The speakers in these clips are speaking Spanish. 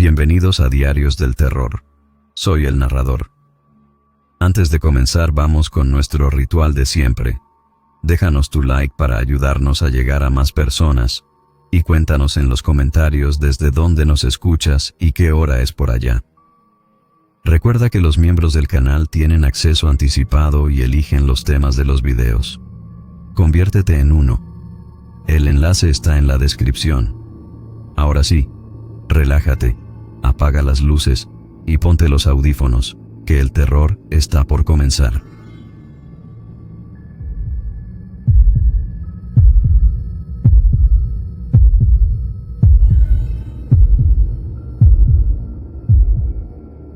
Bienvenidos a Diarios del Terror. Soy el narrador. Antes de comenzar, vamos con nuestro ritual de siempre. Déjanos tu like para ayudarnos a llegar a más personas y cuéntanos en los comentarios desde dónde nos escuchas y qué hora es por allá. Recuerda que los miembros del canal tienen acceso anticipado y eligen los temas de los videos. Conviértete en uno. El enlace está en la descripción. Ahora sí, relájate, apaga las luces y ponte los audífonos, que el terror está por comenzar.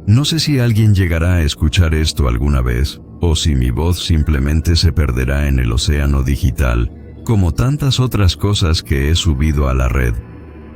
No sé si alguien llegará a escuchar esto alguna vez, o si mi voz simplemente se perderá en el océano digital, como tantas otras cosas que he subido a la red.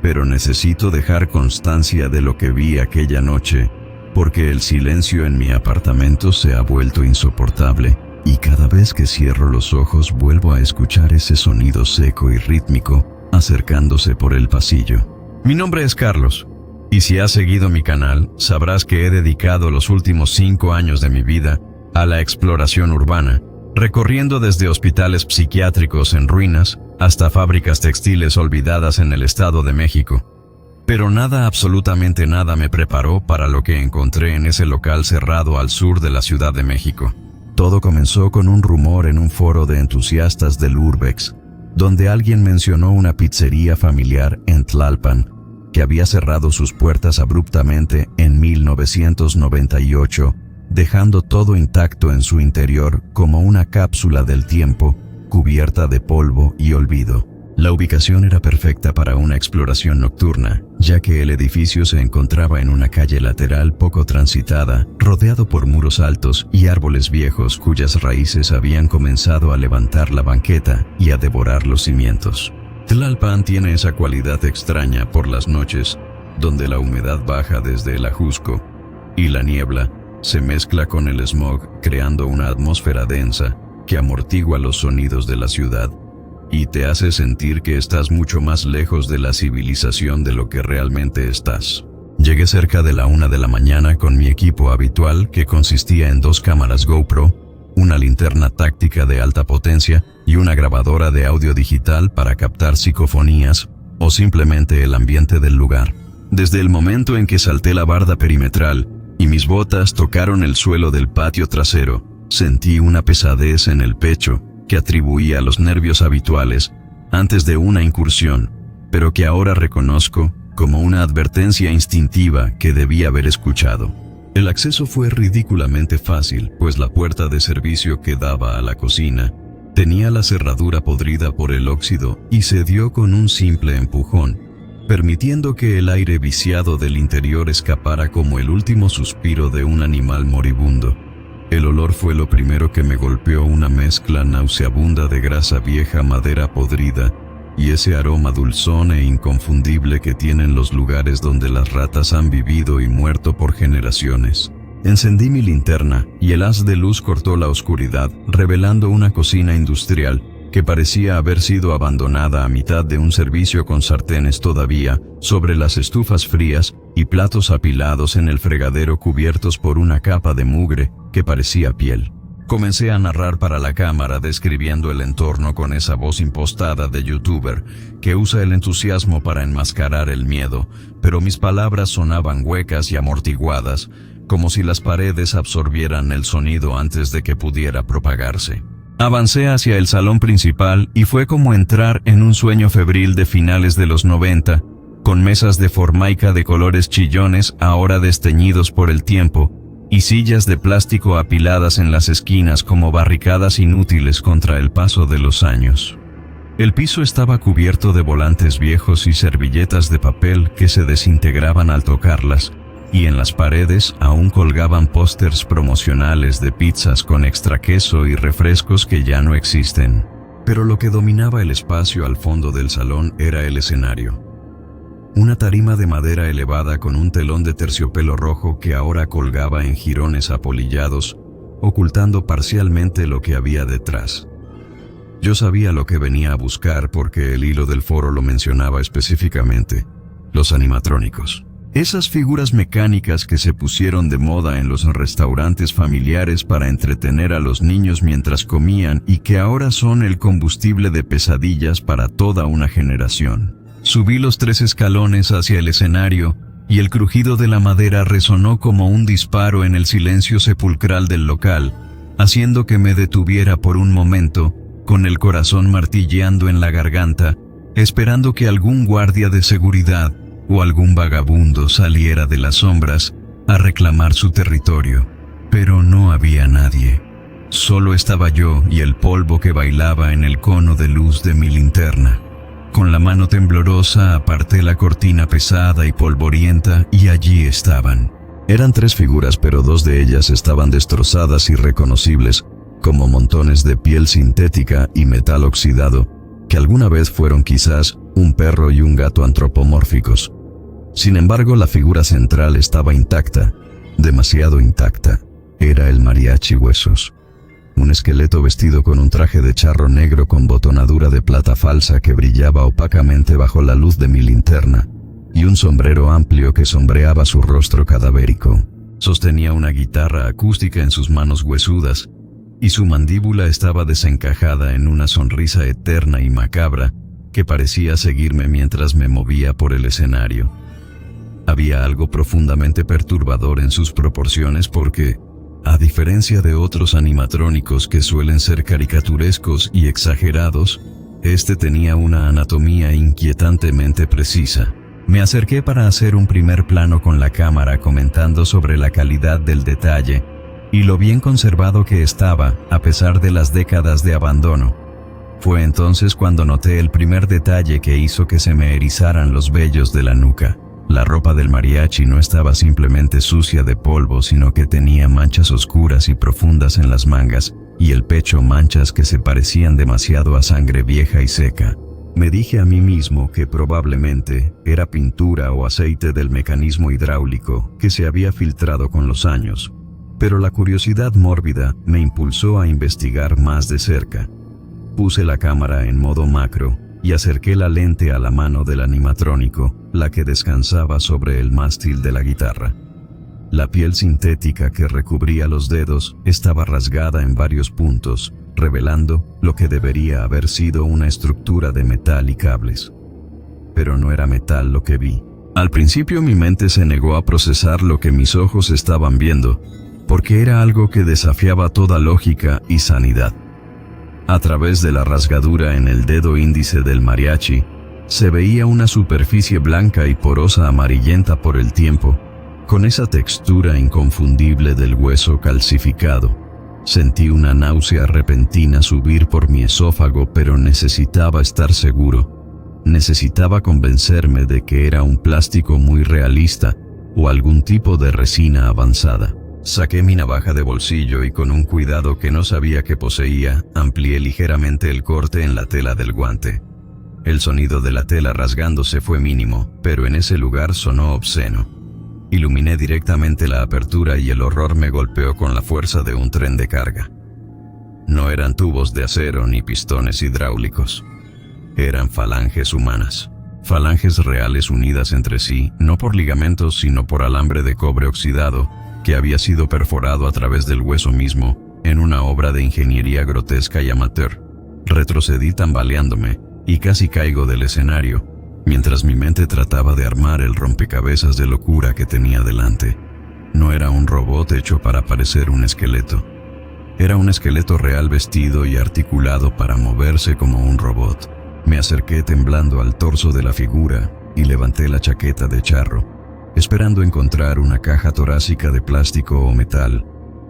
Pero necesito dejar constancia de lo que vi aquella noche, porque el silencio en mi apartamento se ha vuelto insoportable, y cada vez que cierro los ojos vuelvo a escuchar ese sonido seco y rítmico, acercándose por el pasillo. Mi nombre es Carlos. Y si has seguido mi canal, sabrás que he dedicado los últimos 5 años de mi vida a la exploración urbana, recorriendo desde hospitales psiquiátricos en ruinas hasta fábricas textiles olvidadas en el Estado de México. Pero nada, absolutamente nada me preparó para lo que encontré en ese local cerrado al sur de la Ciudad de México. Todo comenzó con un rumor en un foro de entusiastas del Urbex, donde alguien mencionó una pizzería familiar en Tlalpan, que había cerrado sus puertas abruptamente en 1998, dejando todo intacto en su interior como una cápsula del tiempo, cubierta de polvo y olvido. La ubicación era perfecta para una exploración nocturna, ya que el edificio se encontraba en una calle lateral poco transitada, rodeado por muros altos y árboles viejos cuyas raíces habían comenzado a levantar la banqueta y a devorar los cimientos. Tlalpan tiene esa cualidad extraña por las noches, donde la humedad baja desde el Ajusco, y la niebla se mezcla con el smog, creando una atmósfera densa que amortigua los sonidos de la ciudad, y te hace sentir que estás mucho más lejos de la civilización de lo que realmente estás. Llegué cerca de la 1 de la mañana con mi equipo habitual, que consistía en 2 cámaras GoPro, una linterna táctica de alta potencia y una grabadora de audio digital para captar psicofonías o simplemente el ambiente del lugar. Desde el momento en que salté la barda perimetral y mis botas tocaron el suelo del patio trasero, sentí una pesadez en el pecho que atribuía a los nervios habituales antes de una incursión, pero que ahora reconozco como una advertencia instintiva que debí haber escuchado. El acceso fue ridículamente fácil, pues la puerta de servicio que daba a la cocina tenía la cerradura podrida por el óxido y se dio con un simple empujón, permitiendo que el aire viciado del interior escapara como el último suspiro de un animal moribundo. El olor fue lo primero que me golpeó, una mezcla nauseabunda de grasa vieja, madera podrida y ese aroma dulzón e inconfundible que tienen los lugares donde las ratas han vivido y muerto por generaciones. Encendí mi linterna y el haz de luz cortó la oscuridad, revelando una cocina industrial que parecía haber sido abandonada a mitad de un servicio, con sartenes todavía sobre las estufas frías y platos apilados en el fregadero cubiertos por una capa de mugre que parecía piel. Comencé a narrar para la cámara, describiendo el entorno con esa voz impostada de youtuber que usa el entusiasmo para enmascarar el miedo, pero mis palabras sonaban huecas y amortiguadas, como si las paredes absorbieran el sonido antes de que pudiera propagarse. Avancé hacia el salón principal y fue como entrar en un sueño febril de finales de los 90, con mesas de formaica de colores chillones ahora desteñidos por el tiempo, y sillas de plástico apiladas en las esquinas como barricadas inútiles contra el paso de los años. El piso estaba cubierto de volantes viejos y servilletas de papel que se desintegraban al tocarlas, y en las paredes aún colgaban pósters promocionales de pizzas con extra queso y refrescos que ya no existen. Pero lo que dominaba el espacio al fondo del salón era el escenario. Una tarima de madera elevada con un telón de terciopelo rojo que ahora colgaba en jirones apolillados, ocultando parcialmente lo que había detrás. Yo sabía lo que venía a buscar porque el hilo del foro lo mencionaba específicamente: los animatrónicos. Esas figuras mecánicas que se pusieron de moda en los restaurantes familiares para entretener a los niños mientras comían y que ahora son el combustible de pesadillas para toda una generación. Subí los 3 escalones hacia el escenario y el crujido de la madera resonó como un disparo en el silencio sepulcral del local, haciendo que me detuviera por un momento, con el corazón martilleando en la garganta, esperando que algún guardia de seguridad o algún vagabundo saliera de las sombras a reclamar su territorio. Pero no había nadie. Solo estaba yo y el polvo que bailaba en el cono de luz de mi linterna. Con la mano temblorosa aparté la cortina pesada y polvorienta y allí estaban. Eran 3 figuras, pero 2 de ellas estaban destrozadas y reconocibles, como montones de piel sintética y metal oxidado, que alguna vez fueron quizás un perro y un gato antropomórficos. Sin embargo, la figura central estaba intacta, demasiado intacta. Era el mariachi Huesos. Un esqueleto vestido con un traje de charro negro con botonadura de plata falsa que brillaba opacamente bajo la luz de mi linterna, y un sombrero amplio que sombreaba su rostro cadavérico. Sostenía una guitarra acústica en sus manos huesudas, y su mandíbula estaba desencajada en una sonrisa eterna y macabra que parecía seguirme mientras me movía por el escenario. Había algo profundamente perturbador en sus proporciones porque, a diferencia de otros animatrónicos que suelen ser caricaturescos y exagerados, este tenía una anatomía inquietantemente precisa. Me acerqué para hacer un primer plano con la cámara comentando sobre la calidad del detalle y lo bien conservado que estaba a pesar de las décadas de abandono. Fue entonces cuando noté el primer detalle que hizo que se me erizaran los vellos de la nuca. La ropa del mariachi no estaba simplemente sucia de polvo, sino que tenía manchas oscuras y profundas en las mangas, y el pecho manchas que se parecían demasiado a sangre vieja y seca. Me dije a mí mismo que probablemente era pintura o aceite del mecanismo hidráulico que se había filtrado con los años, pero la curiosidad mórbida me impulsó a investigar más de cerca. Puse la cámara en modo macro y acerqué la lente a la mano del animatrónico, la que descansaba sobre el mástil de la guitarra. La piel sintética que recubría los dedos estaba rasgada en varios puntos, revelando lo que debería haber sido una estructura de metal y cables. Pero no era metal lo que vi. Al principio mi mente se negó a procesar lo que mis ojos estaban viendo, porque era algo que desafiaba toda lógica y sanidad. A través de la rasgadura en el dedo índice del mariachi, se veía una superficie blanca y porosa amarillenta por el tiempo, con esa textura inconfundible del hueso calcificado. Sentí una náusea repentina subir por mi esófago, pero necesitaba estar seguro. Necesitaba convencerme de que era un plástico muy realista o algún tipo de resina avanzada. Saqué mi navaja de bolsillo y con un cuidado que no sabía que poseía, amplié ligeramente el corte en la tela del guante. El sonido de la tela rasgándose fue mínimo, pero en ese lugar sonó obsceno. Iluminé directamente la apertura y el horror me golpeó con la fuerza de un tren de carga. No eran tubos de acero ni pistones hidráulicos. Eran falanges humanas. Falanges reales unidas entre sí, no por ligamentos sino por alambre de cobre oxidado, que había sido perforado a través del hueso mismo, en una obra de ingeniería grotesca y amateur. Retrocedí tambaleándome, y casi caigo del escenario, mientras mi mente trataba de armar el rompecabezas de locura que tenía delante. No era un robot hecho para parecer un esqueleto. Era un esqueleto real vestido y articulado para moverse como un robot. Me acerqué temblando al torso de la figura y levanté la chaqueta de charro, esperando encontrar una caja torácica de plástico o metal,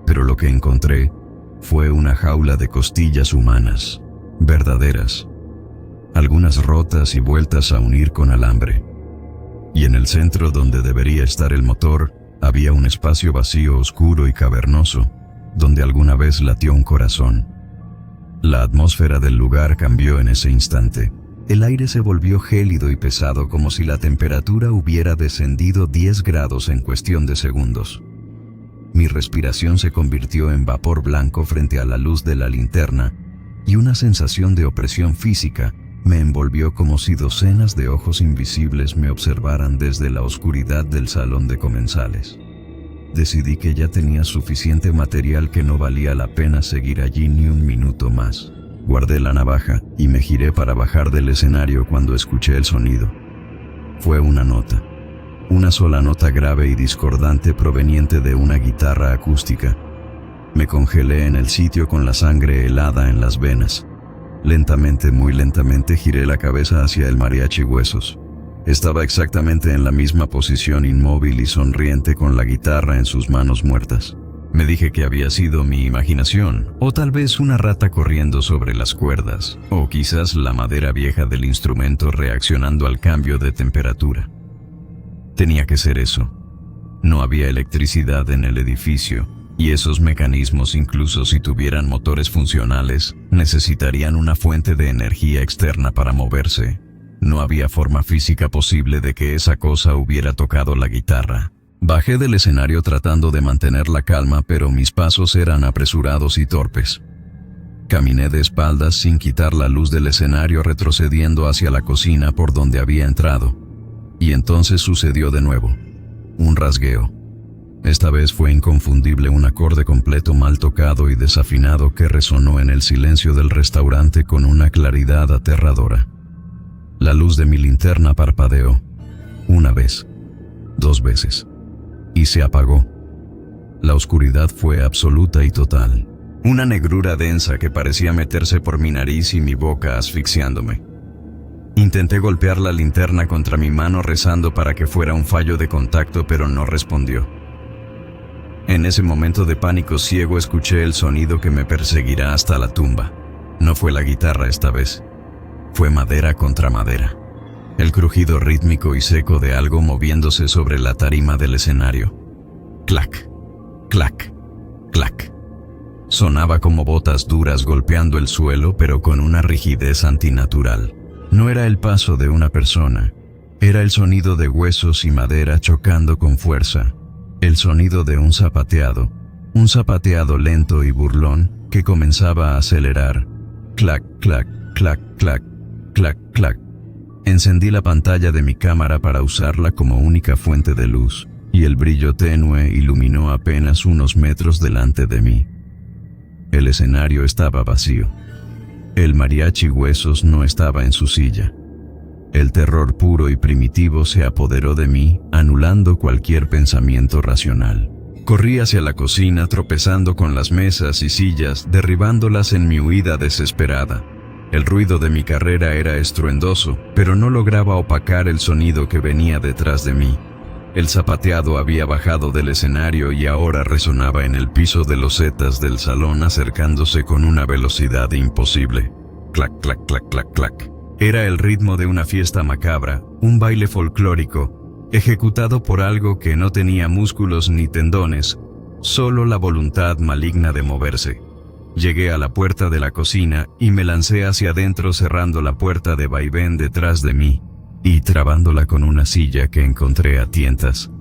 pero lo que encontré fue una jaula de costillas humanas, verdaderas, algunas rotas y vueltas a unir con alambre. Y en el centro, donde debería estar el motor, había un espacio vacío, oscuro y cavernoso, donde alguna vez latió un corazón. La atmósfera del lugar cambió en ese instante. El aire se volvió gélido y pesado, como si la temperatura hubiera descendido 10 grados en cuestión de segundos. Mi respiración se convirtió en vapor blanco frente a la luz de la linterna, y una sensación de opresión física Me envolvió como si docenas de ojos invisibles me observaran desde la oscuridad del salón de comensales. Decidí que ya tenía suficiente material, que no valía la pena seguir allí ni un minuto más. Guardé la navaja y me giré para bajar del escenario cuando escuché el sonido. Fue una nota. Una sola nota grave y discordante proveniente de una guitarra acústica. Me congelé en el sitio con la sangre helada en las venas. Lentamente, muy lentamente, giré la cabeza hacia el mariachi Huesos. Estaba exactamente en la misma posición, inmóvil y sonriente, con la guitarra en sus manos muertas. Me dije que había sido mi imaginación, o tal vez una rata corriendo sobre las cuerdas, o quizás la madera vieja del instrumento reaccionando al cambio de temperatura. Tenía que ser eso. No había electricidad en el edificio, y esos mecanismos, incluso si tuvieran motores funcionales, necesitarían una fuente de energía externa para moverse. No había forma física posible de que esa cosa hubiera tocado la guitarra. Bajé del escenario tratando de mantener la calma, pero mis pasos eran apresurados y torpes. Caminé de espaldas sin quitar la luz del escenario, retrocediendo hacia la cocina por donde había entrado. Y entonces sucedió de nuevo. Un rasgueo. Esta vez fue inconfundible, un acorde completo mal tocado y desafinado que resonó en el silencio del restaurante con una claridad aterradora. La luz de mi linterna parpadeó. Una vez. 2 veces. Y se apagó. La oscuridad fue absoluta y total. Una negrura densa que parecía meterse por mi nariz y mi boca, asfixiándome. Intenté golpear la linterna contra mi mano rezando para que fuera un fallo de contacto, pero no respondió. En ese momento de pánico ciego escuché el sonido que me perseguirá hasta la tumba. No fue la guitarra esta vez. Fue madera contra madera. El crujido rítmico y seco de algo moviéndose sobre la tarima del escenario. Clac, clac, clac. Sonaba como botas duras golpeando el suelo, pero con una rigidez antinatural. No era el paso de una persona. Era el sonido de huesos y madera chocando con fuerza. El sonido de un zapateado lento y burlón que comenzaba a acelerar. Clac, clac, clac, clac, clac, clac. Encendí la pantalla de mi cámara para usarla como única fuente de luz, y el brillo tenue iluminó apenas unos metros delante de mí. El escenario estaba vacío. El mariachi Huesos no estaba en su silla. El terror puro y primitivo se apoderó de mí, anulando cualquier pensamiento racional. Corrí hacia la cocina, tropezando con las mesas y sillas, derribándolas en mi huida desesperada. El ruido de mi carrera era estruendoso, pero no lograba opacar el sonido que venía detrás de mí. El zapateado había bajado del escenario y ahora resonaba en el piso de losetas del salón, acercándose con una velocidad imposible. Clac, clac, clac, clac, clac. Era el ritmo de una fiesta macabra, un baile folclórico, ejecutado por algo que no tenía músculos ni tendones, solo la voluntad maligna de moverse. Llegué a la puerta de la cocina y me lancé hacia adentro, cerrando la puerta de vaivén detrás de mí y trabándola con una silla que encontré a tientas.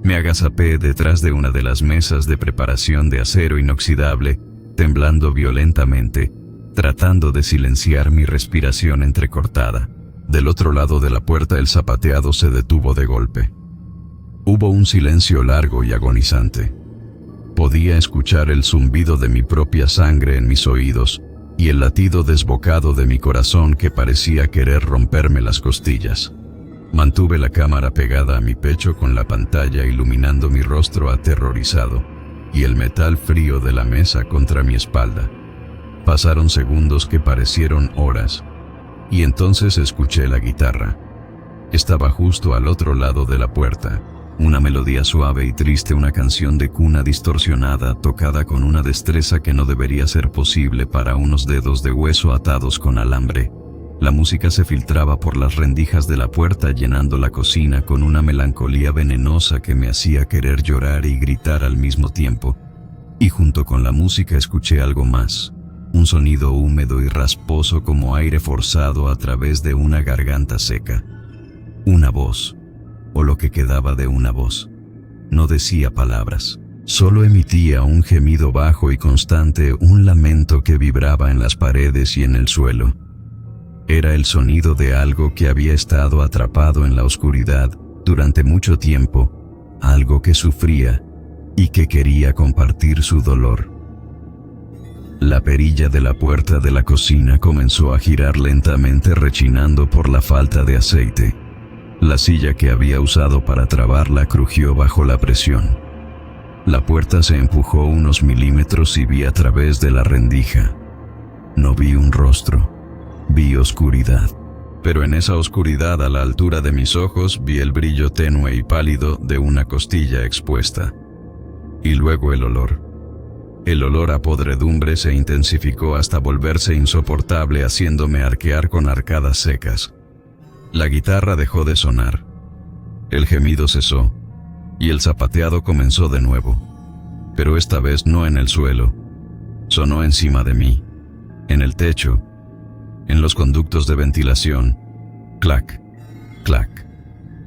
Me agazapé detrás de una de las mesas de preparación de acero inoxidable, temblando violentamente, tratando de silenciar mi respiración entrecortada. Del otro lado de la puerta el zapateado se detuvo de golpe. Hubo un silencio largo y agonizante. Podía escuchar el zumbido de mi propia sangre en mis oídos y el latido desbocado de mi corazón que parecía querer romperme las costillas. Mantuve la cámara pegada a mi pecho con la pantalla iluminando mi rostro aterrorizado y el metal frío de la mesa contra mi espalda. Pasaron segundos que parecieron horas, y entonces escuché la guitarra. Estaba justo al otro lado de la puerta, una melodía suave y triste, una canción de cuna distorsionada, tocada con una destreza que no debería ser posible para unos dedos de hueso atados con alambre. La música se filtraba por las rendijas de la puerta, llenando la cocina con una melancolía venenosa que me hacía querer llorar y gritar al mismo tiempo. Y junto con la música escuché algo más. Un sonido húmedo y rasposo como aire forzado a través de una garganta seca. Una voz, o lo que quedaba de una voz. No decía palabras, solo emitía un gemido bajo y constante, un lamento que vibraba en las paredes y en el suelo. Era el sonido de algo que había estado atrapado en la oscuridad durante mucho tiempo, algo que sufría y que quería compartir su dolor. La perilla de la puerta de la cocina comenzó a girar lentamente, rechinando por la falta de aceite. La silla que había usado para trabarla crujió bajo la presión. La puerta se empujó unos milímetros y vi a través de la rendija. No vi un rostro. Vi oscuridad, pero en esa oscuridad, a la altura de mis ojos, vi el brillo tenue y pálido de una costilla expuesta. Y luego el olor. El olor a podredumbre se intensificó hasta volverse insoportable, haciéndome arquear con arcadas secas. La guitarra dejó de sonar. El gemido cesó, y el zapateado comenzó de nuevo. Pero esta vez no en el suelo. Sonó encima de mí, en el techo, en los conductos de ventilación. Clac, clac,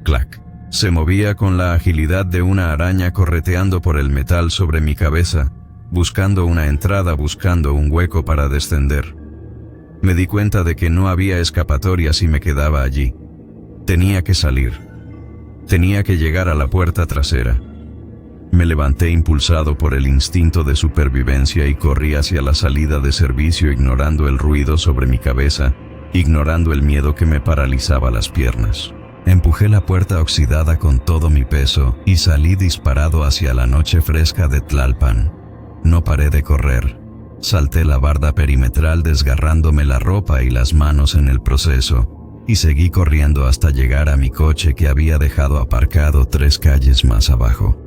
clac. Se movía con la agilidad de una araña correteando por el metal sobre mi cabeza, buscando una entrada, buscando un hueco para descender. Me di cuenta de que no había escapatoria si me quedaba allí. Tenía que salir. Tenía que llegar a la puerta trasera. Me levanté impulsado por el instinto de supervivencia y corrí hacia la salida de servicio, ignorando el ruido sobre mi cabeza, ignorando el miedo que me paralizaba las piernas. Empujé la puerta oxidada con todo mi peso y salí disparado hacia la noche fresca de Tlalpan. No paré de correr. Salté la barda perimetral desgarrándome la ropa y las manos en el proceso, y seguí corriendo hasta llegar a mi coche que había dejado aparcado 3 calles más abajo.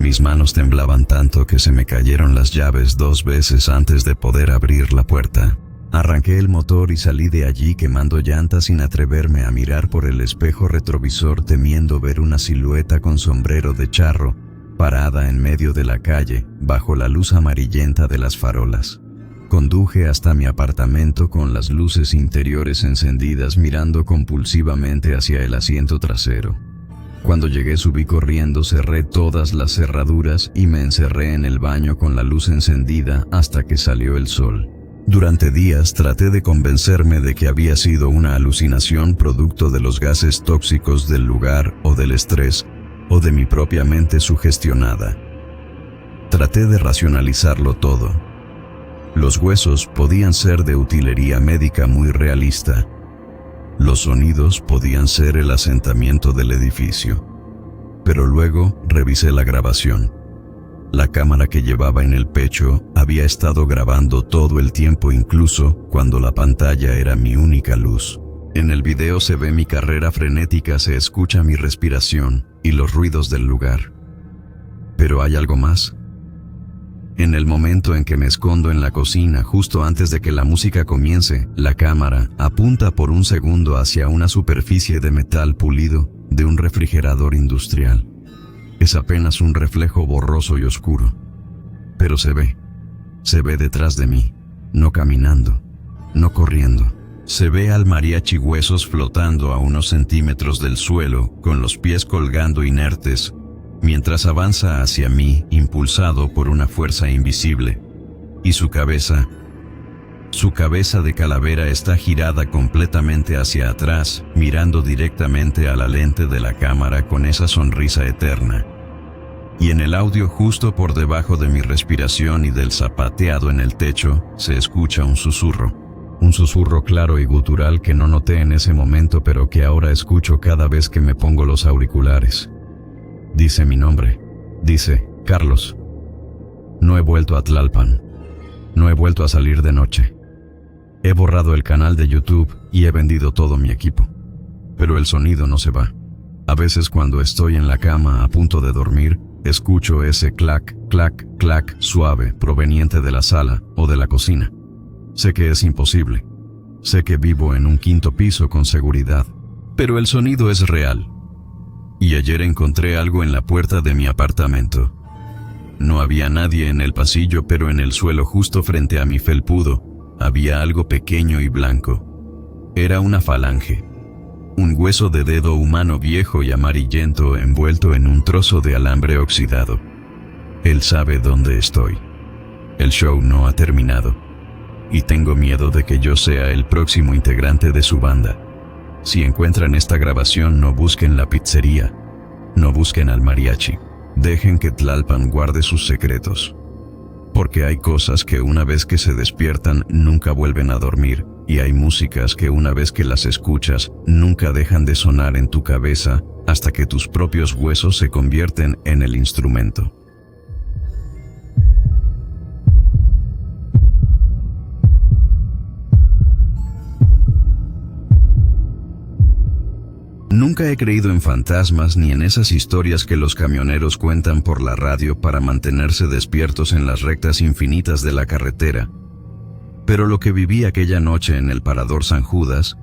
Mis manos temblaban tanto que se me cayeron las llaves 2 veces antes de poder abrir la puerta. Arranqué el motor y salí de allí quemando llantas sin atreverme a mirar por el espejo retrovisor, temiendo ver una silueta con sombrero de charro, parada en medio de la calle, bajo la luz amarillenta de las farolas. Conduje hasta mi apartamento con las luces interiores encendidas, mirando compulsivamente hacia el asiento trasero. Cuando llegué subí corriendo, cerré todas las cerraduras y me encerré en el baño con la luz encendida hasta que salió el sol. Durante días traté de convencerme de que había sido una alucinación producto de los gases tóxicos del lugar o del estrés o de mi propia mente sugestionada. Traté de racionalizarlo todo. Los huesos podían ser de utilería médica muy realista. Los sonidos podían ser el asentamiento del edificio. Pero luego revisé la grabación. La cámara que llevaba en el pecho había estado grabando todo el tiempo, incluso cuando la pantalla era mi única luz. En el video se ve mi carrera frenética, se escucha mi respiración y los ruidos del lugar. Pero hay algo más. En el momento en que me escondo en la cocina, justo antes de que la música comience, la cámara apunta por un segundo hacia una superficie de metal pulido de un refrigerador industrial. Es apenas un reflejo borroso y oscuro, pero se ve detrás de mí, no caminando, no corriendo. Se ve al mariachi Huesos flotando a unos centímetros del suelo, con los pies colgando inertes, mientras avanza hacia mí, impulsado por una fuerza invisible. Y su cabeza de calavera está girada completamente hacia atrás, mirando directamente a la lente de la cámara con esa sonrisa eterna. Y en el audio, justo por debajo de mi respiración y del zapateado en el techo, se escucha un susurro claro y gutural que no noté en ese momento, pero que ahora escucho cada vez que me pongo los auriculares. Dice mi nombre. Dice, Carlos. No he vuelto a Tlalpan. No he vuelto a salir de noche. He borrado el canal de YouTube y he vendido todo mi equipo. Pero el sonido no se va. A veces cuando estoy en la cama a punto de dormir, escucho ese clac, clac, clac suave proveniente de la sala o de la cocina. Sé que es imposible. Sé que vivo en un 5º piso con seguridad. Pero el sonido es real. Y ayer encontré algo en la puerta de mi apartamento. No había nadie en el pasillo, pero en el suelo justo frente a mi felpudo había algo pequeño y blanco. Era una falange. Un hueso de dedo humano viejo y amarillento envuelto en un trozo de alambre oxidado. Él sabe dónde estoy. El show no ha terminado. y tengo miedo de que yo sea el próximo integrante de su banda. Si encuentran esta grabación, no busquen la pizzería, no busquen al mariachi. Dejen que Tlalpan guarde sus secretos. Porque hay cosas que una vez que se despiertan nunca vuelven a dormir, y hay músicas que una vez que las escuchas nunca dejan de sonar en tu cabeza hasta que tus propios huesos se convierten en el instrumento. Nunca he creído en fantasmas ni en esas historias que los camioneros cuentan por la radio para mantenerse despiertos en las rectas infinitas de la carretera. Pero lo que viví aquella noche en el Parador San Judas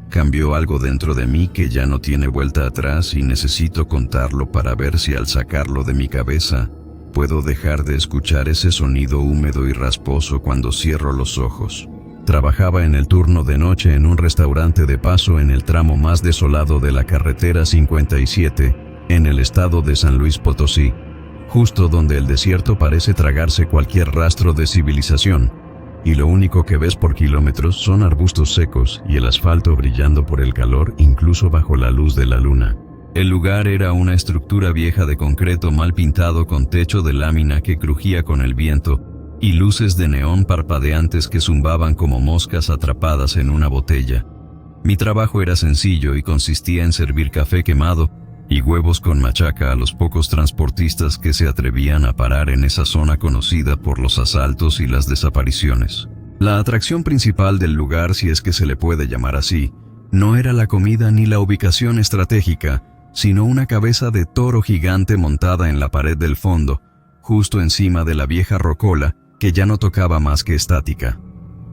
cambió algo dentro de mí que ya no tiene vuelta atrás y necesito contarlo para ver si al sacarlo de mi cabeza puedo dejar de escuchar ese sonido húmedo y rasposo cuando cierro los ojos. Trabajaba en el turno de noche en un restaurante de paso en el tramo más desolado de la carretera 57, en el estado de San Luis Potosí, justo donde el desierto parece tragarse cualquier rastro de civilización, y lo único que ves por kilómetros son arbustos secos y el asfalto brillando por el calor incluso bajo la luz de la luna. El lugar era una estructura vieja de concreto mal pintado con techo de lámina que crujía con el viento, y luces de neón parpadeantes que zumbaban como moscas atrapadas en una botella. Mi trabajo era sencillo y consistía en servir café quemado y huevos con machaca a los pocos transportistas que se atrevían a parar en esa zona conocida por los asaltos y las desapariciones. La atracción principal del lugar, si es que se le puede llamar así, no era la comida ni la ubicación estratégica, sino una cabeza de toro gigante montada en la pared del fondo, justo encima de la vieja rocola, que ya no tocaba más que estática.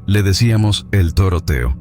Le decíamos el Toro Teo.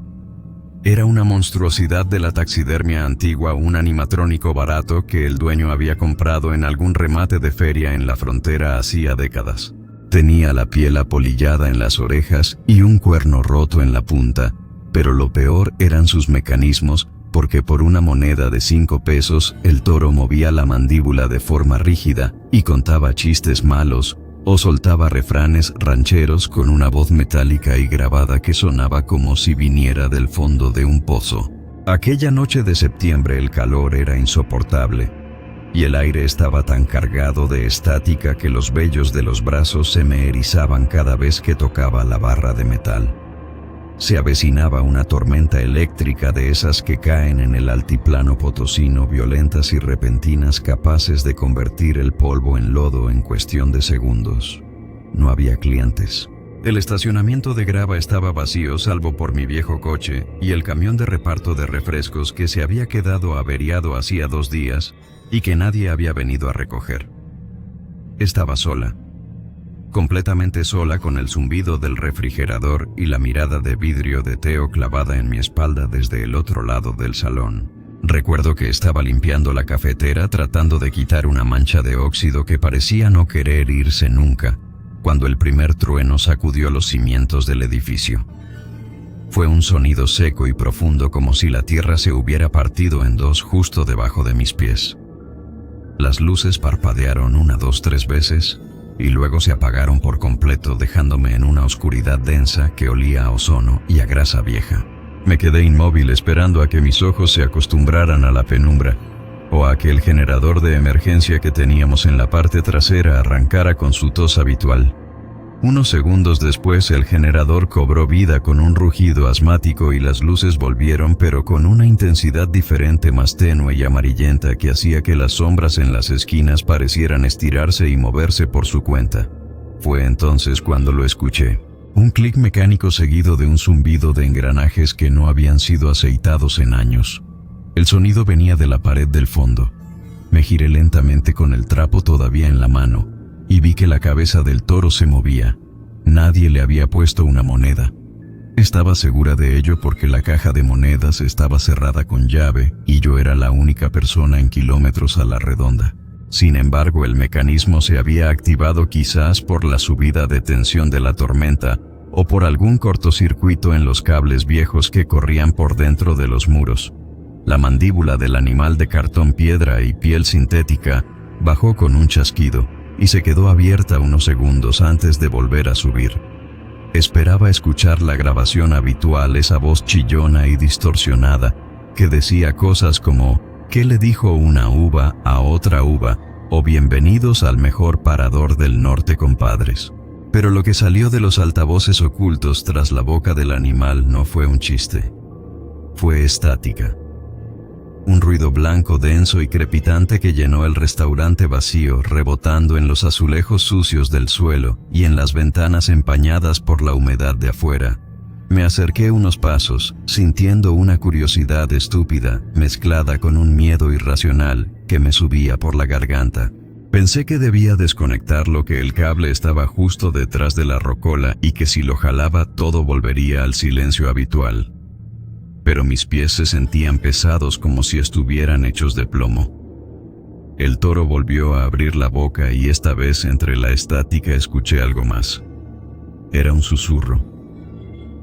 Era una monstruosidad de la taxidermia antigua, un animatrónico barato que el dueño había comprado en algún remate de feria en la frontera hacía décadas. Tenía la piel apolillada en las orejas y un cuerno roto en la punta, pero lo peor eran sus mecanismos, porque por una moneda de 5 pesos el toro movía la mandíbula de forma rígida y contaba chistes malos, o soltaba refranes rancheros con una voz metálica y grabada que sonaba como si viniera del fondo de un pozo. Aquella noche de septiembre el calor era insoportable, y el aire estaba tan cargado de estática que los vellos de los brazos se me erizaban cada vez que tocaba la barra de metal. Se avecinaba una tormenta eléctrica de esas que caen en el altiplano potosino, violentas y repentinas, capaces de convertir el polvo en lodo en cuestión de segundos. No había clientes. El estacionamiento de grava estaba vacío salvo por mi viejo coche y el camión de reparto de refrescos que se había quedado averiado hacía 2 días y que nadie había venido a recoger. Estaba sola. Completamente sola, con el zumbido del refrigerador y la mirada de vidrio de Teo clavada en mi espalda desde el otro lado del salón. Recuerdo que estaba limpiando la cafetera tratando de quitar una mancha de óxido que parecía no querer irse nunca, cuando el primer trueno sacudió los cimientos del edificio. Fue un sonido seco y profundo, como si la tierra se hubiera partido en 2 justo debajo de mis pies. Las luces parpadearon 1, 2, 3 veces, y luego se apagaron por completo, dejándome en una oscuridad densa que olía a ozono y a grasa vieja. Me quedé inmóvil esperando a que mis ojos se acostumbraran a la penumbra, o a que el generador de emergencia que teníamos en la parte trasera arrancara con su tos habitual. Unos segundos después el generador cobró vida con un rugido asmático y las luces volvieron, pero con una intensidad diferente, más tenue y amarillenta, que hacía que las sombras en las esquinas parecieran estirarse y moverse por su cuenta. Fue entonces cuando lo escuché. Un clic mecánico seguido de un zumbido de engranajes que no habían sido aceitados en años. El sonido venía de la pared del fondo. Me giré lentamente con el trapo todavía en la mano y vi que la cabeza del toro se movía. Nadie le había puesto una moneda. Estaba segura de ello porque la caja de monedas estaba cerrada con llave y yo era la única persona en kilómetros a la redonda. Sin embargo, el mecanismo se había activado, quizás por la subida de tensión de la tormenta o por algún cortocircuito en los cables viejos que corrían por dentro de los muros. La mandíbula del animal de cartón, piedra y piel sintética bajó con un chasquido y se quedó abierta unos segundos antes de volver a subir. Esperaba escuchar la grabación habitual, esa voz chillona y distorsionada, que decía cosas como ¿qué le dijo una uva a otra uva? O bienvenidos al mejor parador del norte, compadres. Pero lo que salió de los altavoces ocultos tras la boca del animal no fue un chiste. Fue estática. Un ruido blanco denso y crepitante que llenó el restaurante vacío, rebotando en los azulejos sucios del suelo y en las ventanas empañadas por la humedad de afuera. Me acerqué unos pasos, sintiendo una curiosidad estúpida, mezclada con un miedo irracional que me subía por la garganta. Pensé que debía desconectarlo, que el cable estaba justo detrás de la rocola y que si lo jalaba todo volvería al silencio habitual. Pero mis pies se sentían pesados como si estuvieran hechos de plomo. El toro volvió a abrir la boca y esta vez entre la estática escuché algo más. Era un susurro.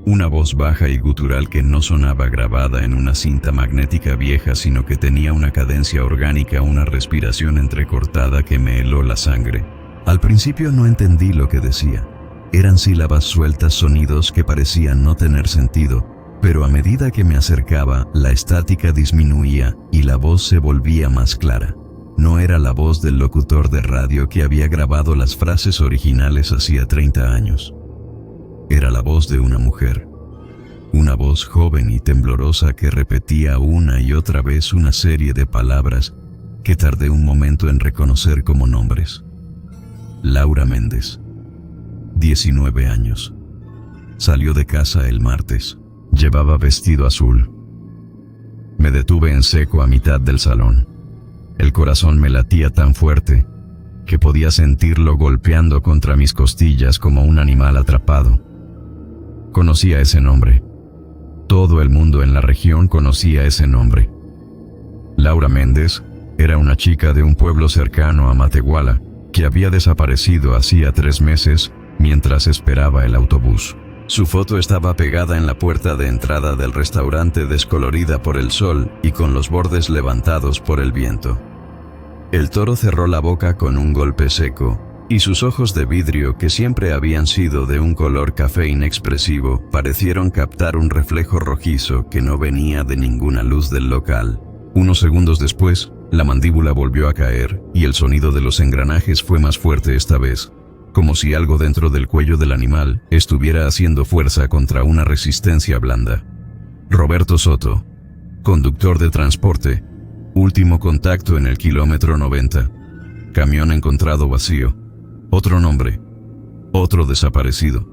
Una voz baja y gutural que no sonaba grabada en una cinta magnética vieja, sino que tenía una cadencia orgánica, una respiración entrecortada que me heló la sangre. Al principio no entendí lo que decía. Eran sílabas sueltas, sonidos que parecían no tener sentido, pero a medida que me acercaba, la estática disminuía y la voz se volvía más clara. No era la voz del locutor de radio que había grabado las frases originales hacía 30 años. Era la voz de una mujer. Una voz joven y temblorosa que repetía una y otra vez una serie de palabras que tardé un momento en reconocer como nombres. Laura Méndez. 19 años. Salió de casa el martes. Llevaba vestido azul. Me detuve en seco a mitad del salón. El corazón me latía tan fuerte que podía sentirlo golpeando contra mis costillas como un animal atrapado. Conocía ese nombre. Todo el mundo en la región conocía ese nombre. Laura Méndez era una chica de un pueblo cercano a Matehuala que había desaparecido hacía 3 meses mientras esperaba el autobús. Su foto estaba pegada en la puerta de entrada del restaurante, descolorida por el sol y con los bordes levantados por el viento. El toro cerró la boca con un golpe seco, y sus ojos de vidrio, que siempre habían sido de un color café inexpresivo, parecieron captar un reflejo rojizo que no venía de ninguna luz del local. Unos segundos después, la mandíbula volvió a caer, y el sonido de los engranajes fue más fuerte esta vez, como si algo dentro del cuello del animal estuviera haciendo fuerza contra una resistencia blanda. Roberto Soto, conductor de transporte, último contacto en el kilómetro 90. Camión encontrado vacío. Otro nombre. Otro desaparecido.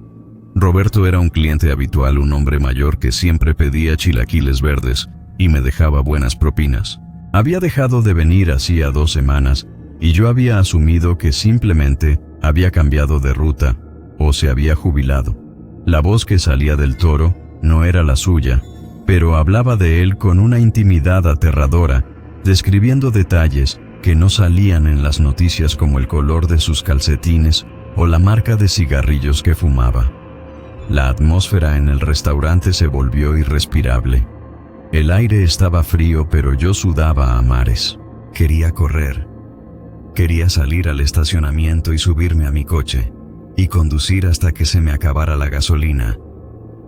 Roberto era un cliente habitual, un hombre mayor que siempre pedía chilaquiles verdes y me dejaba buenas propinas. Había dejado de venir hacía 2 semanas y yo había asumido que simplemente había cambiado de ruta o se había jubilado. La voz que salía del toro no era la suya, pero hablaba de él con una intimidad aterradora, describiendo detalles que no salían en las noticias, como el color de sus calcetines o la marca de cigarrillos que fumaba. La atmósfera en el restaurante se volvió irrespirable. El aire estaba frío, pero yo sudaba a mares. Quería correr. Quería salir al estacionamiento y subirme a mi coche y conducir hasta que se me acabara la gasolina.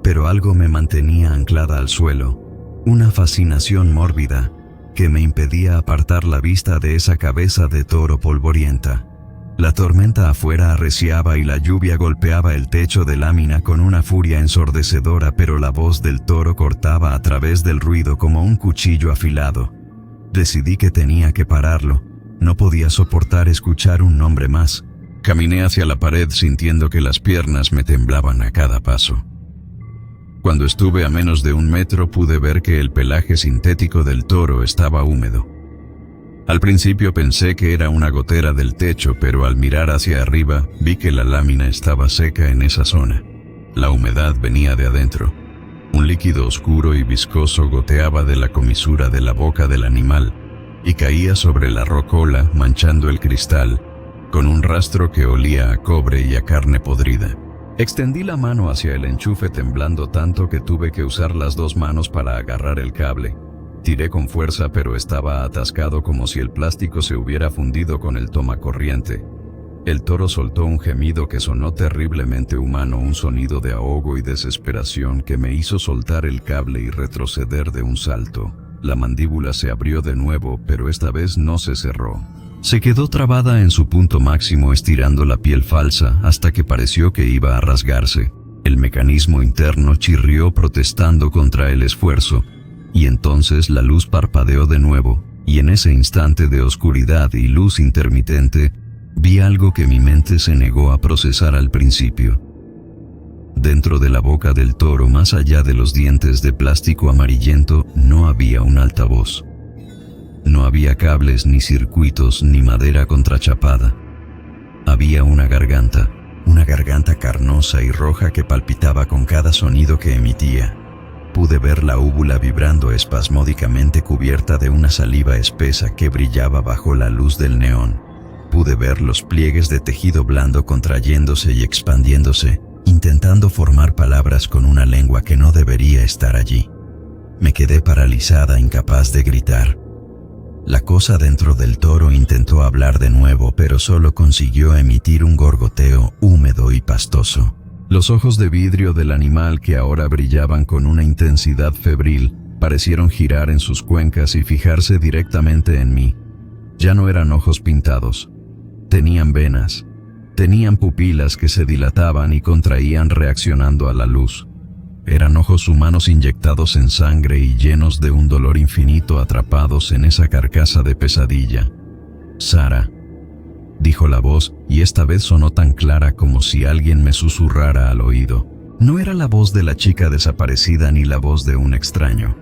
Pero algo me mantenía anclada al suelo, una fascinación mórbida que me impedía apartar la vista de esa cabeza de toro polvorienta. La tormenta afuera arreciaba y la lluvia golpeaba el techo de lámina con una furia ensordecedora, pero la voz del toro cortaba a través del ruido como un cuchillo afilado. Decidí que tenía que pararlo. No podía soportar escuchar un nombre más. Caminé hacia la pared sintiendo que las piernas me temblaban a cada paso. Cuando estuve a menos de 1 metro pude ver que el pelaje sintético del toro estaba húmedo. Al principio pensé que era una gotera del techo, pero al mirar hacia arriba vi que la lámina estaba seca en esa zona. La humedad venía de adentro. Un líquido oscuro y viscoso goteaba de la comisura de la boca del animal y caía sobre la rocola, manchando el cristal, con un rastro que olía a cobre y a carne podrida. Extendí la mano hacia el enchufe temblando tanto que tuve que usar las 2 manos para agarrar el cable. Tiré con fuerza, pero estaba atascado como si el plástico se hubiera fundido con el tomacorriente. El toro soltó un gemido que sonó terriblemente humano, un sonido de ahogo y desesperación que me hizo soltar el cable y retroceder de un salto. La mandíbula se abrió de nuevo, pero esta vez no se cerró. Se quedó trabada en su punto máximo, estirando la piel falsa hasta que pareció que iba a rasgarse. El mecanismo interno chirrió protestando contra el esfuerzo, y entonces la luz parpadeó de nuevo, y en ese instante de oscuridad y luz intermitente, vi algo que mi mente se negó a procesar al principio. Dentro de la boca del toro, más allá de los dientes de plástico amarillento, no había un altavoz. No había cables, ni circuitos, ni madera contrachapada. Había una garganta carnosa y roja que palpitaba con cada sonido que emitía. Pude ver la úvula vibrando espasmódicamente, cubierta de una saliva espesa que brillaba bajo la luz del neón. Pude ver los pliegues de tejido blando contrayéndose y expandiéndose, intentando formar palabras con una lengua que no debería estar allí. Me quedé paralizada, incapaz de gritar. La cosa dentro del toro intentó hablar de nuevo, pero solo consiguió emitir un gorgoteo húmedo y pastoso. Los ojos de vidrio del animal, que ahora brillaban con una intensidad febril, parecieron girar en sus cuencas y fijarse directamente en mí. Ya no eran ojos pintados. Tenían venas. Tenían pupilas que se dilataban y contraían reaccionando a la luz. Eran ojos humanos inyectados en sangre y llenos de un dolor infinito, atrapados en esa carcasa de pesadilla. «Sara», dijo la voz, y esta vez sonó tan clara como si alguien me susurrara al oído. No era la voz de la chica desaparecida ni la voz de un extraño.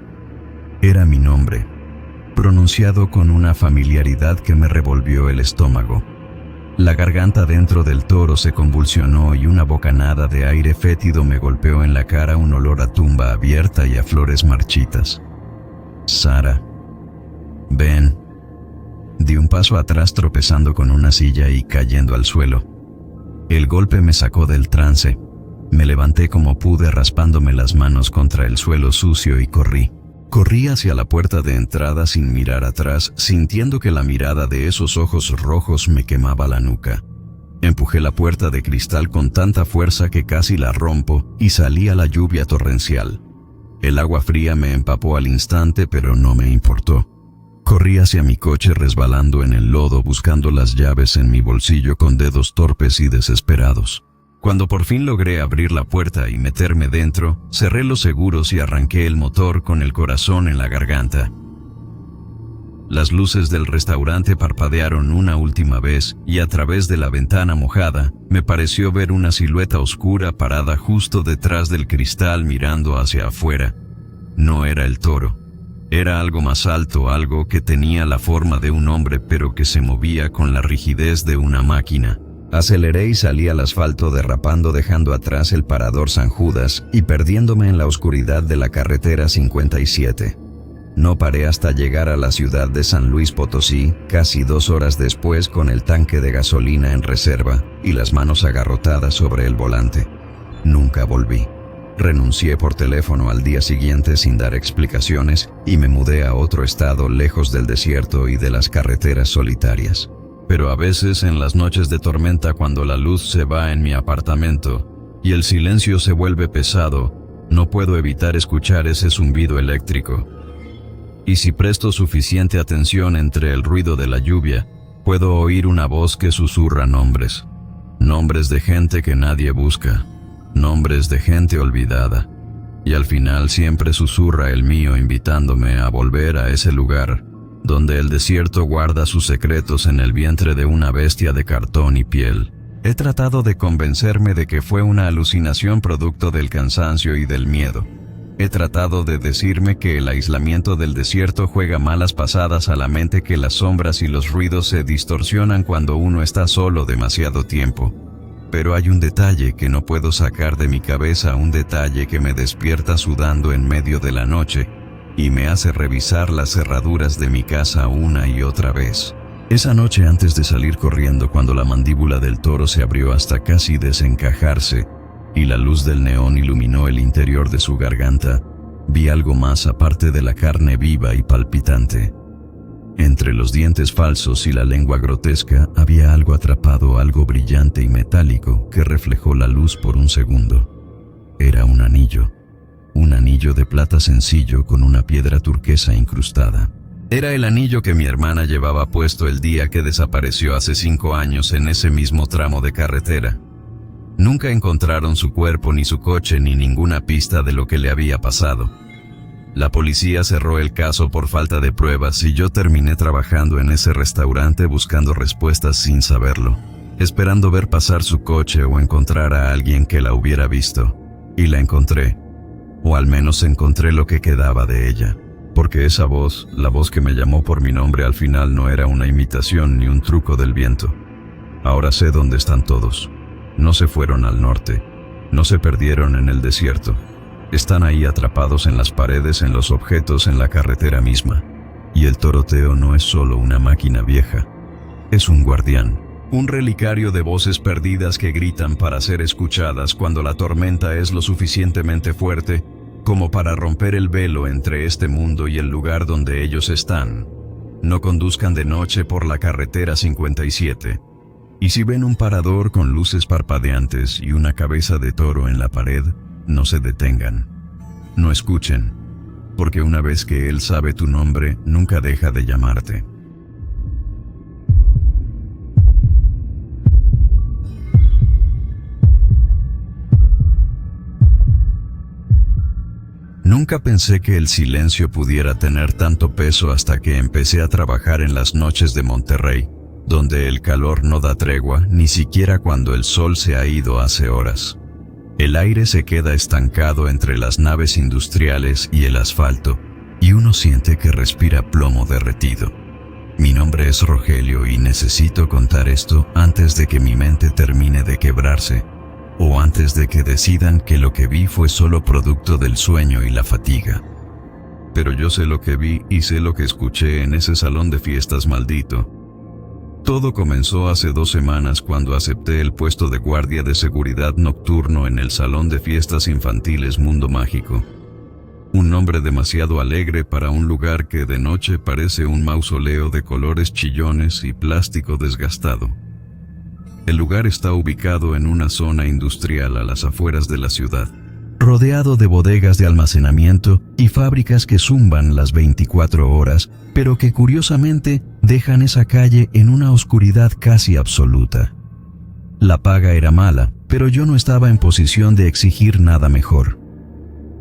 Era mi nombre, pronunciado con una familiaridad que me revolvió el estómago. La garganta dentro del toro se convulsionó y una bocanada de aire fétido me golpeó en la cara, un olor a tumba abierta y a flores marchitas. «Sara, ven». Di un paso atrás, tropezando con una silla y cayendo al suelo. El golpe me sacó del trance. Me levanté como pude, raspándome las manos contra el suelo sucio, y corrí. Corrí hacia la puerta de entrada sin mirar atrás, sintiendo que la mirada de esos ojos rojos me quemaba la nuca. Empujé la puerta de cristal con tanta fuerza que casi la rompo y salí a la lluvia torrencial. El agua fría me empapó al instante, pero no me importó. Corrí hacia mi coche, resbalando en el lodo, buscando las llaves en mi bolsillo con dedos torpes y desesperados. Cuando por fin logré abrir la puerta y meterme dentro, cerré los seguros y arranqué el motor con el corazón en la garganta. Las luces del restaurante parpadearon una última vez, y a través de la ventana mojada, me pareció ver una silueta oscura parada justo detrás del cristal, mirando hacia afuera. No era el toro. Era algo más alto, algo que tenía la forma de un hombre, pero que se movía con la rigidez de una máquina. Aceleré y salí al asfalto, derrapando, dejando atrás el parador San Judas y perdiéndome en la oscuridad de la carretera 57. No paré hasta llegar a la ciudad de San Luis Potosí, casi 2 horas después, con el tanque de gasolina en reserva y las manos agarrotadas sobre el volante. Nunca volví. Renuncié por teléfono al día siguiente sin dar explicaciones y me mudé a otro estado, lejos del desierto y de las carreteras solitarias. Pero a veces, en las noches de tormenta, cuando la luz se va en mi apartamento y el silencio se vuelve pesado, no puedo evitar escuchar ese zumbido eléctrico. Y si presto suficiente atención entre el ruido de la lluvia, puedo oír una voz que susurra nombres. Nombres de gente que nadie busca. Nombres de gente olvidada. Y al final siempre susurra el mío, invitándome a volver a ese lugar donde el desierto guarda sus secretos en el vientre de una bestia de cartón y piel. He tratado de convencerme de que fue una alucinación producto del cansancio y del miedo. He tratado de decirme que el aislamiento del desierto juega malas pasadas a la mente, que las sombras y los ruidos se distorsionan cuando uno está solo demasiado tiempo. Pero hay un detalle que no puedo sacar de mi cabeza, un detalle que me despierta sudando en medio de la noche y me hace revisar las cerraduras de mi casa una y otra vez. Esa noche, antes de salir corriendo, cuando la mandíbula del toro se abrió hasta casi desencajarse y la luz del neón iluminó el interior de su garganta, vi algo más aparte de la carne viva y palpitante. Entre los dientes falsos y la lengua grotesca había algo atrapado, algo brillante y metálico que reflejó la luz por un segundo. Era un anillo de plata sencillo con una piedra turquesa incrustada. Era el anillo que mi hermana llevaba puesto el día que desapareció hace 5 años en ese mismo tramo de carretera. Nunca encontraron su cuerpo, ni su coche, ni ninguna pista de lo que le había pasado. La policía cerró el caso por falta de pruebas y yo terminé trabajando en ese restaurante buscando respuestas sin saberlo, esperando ver pasar su coche o encontrar a alguien que la hubiera visto. Y la encontré, o al menos encontré lo que quedaba de ella. Porque esa voz, la voz que me llamó por mi nombre, al final no era una imitación ni un truco del viento. Ahora sé dónde están todos. No se fueron al norte, no se perdieron en el desierto. Están ahí atrapados en las paredes, en los objetos, en la carretera misma. Y el toroteo no es solo una máquina vieja, es un guardián, un relicario de voces perdidas que gritan para ser escuchadas cuando la tormenta es lo suficientemente fuerte como para romper el velo entre este mundo y el lugar donde ellos están. No conduzcan de noche por la carretera 57. Y si ven un parador con luces parpadeantes y una cabeza de toro en la pared, no se detengan. No escuchen, porque una vez que él sabe tu nombre, nunca deja de llamarte. Nunca pensé que el silencio pudiera tener tanto peso hasta que empecé a trabajar en las noches de Monterrey, donde el calor no da tregua, ni siquiera cuando el sol se ha ido hace horas. El aire se queda estancado entre las naves industriales y el asfalto, y uno siente que respira plomo derretido. Mi nombre es Rogelio y necesito contar esto antes de que mi mente termine de quebrarse, o antes de que decidan que lo que vi fue solo producto del sueño y la fatiga. Pero yo sé lo que vi y sé lo que escuché en ese salón de fiestas maldito. Todo comenzó hace 2 semanas cuando acepté el puesto de guardia de seguridad nocturno en el salón de fiestas infantiles Mundo Mágico. Un nombre demasiado alegre para un lugar que de noche parece un mausoleo de colores chillones y plástico desgastado. El lugar está ubicado en una zona industrial a las afueras de la ciudad, rodeado de bodegas de almacenamiento y fábricas que zumban las 24 horas, pero que curiosamente dejan esa calle en una oscuridad casi absoluta. La paga era mala, pero yo no estaba en posición de exigir nada mejor.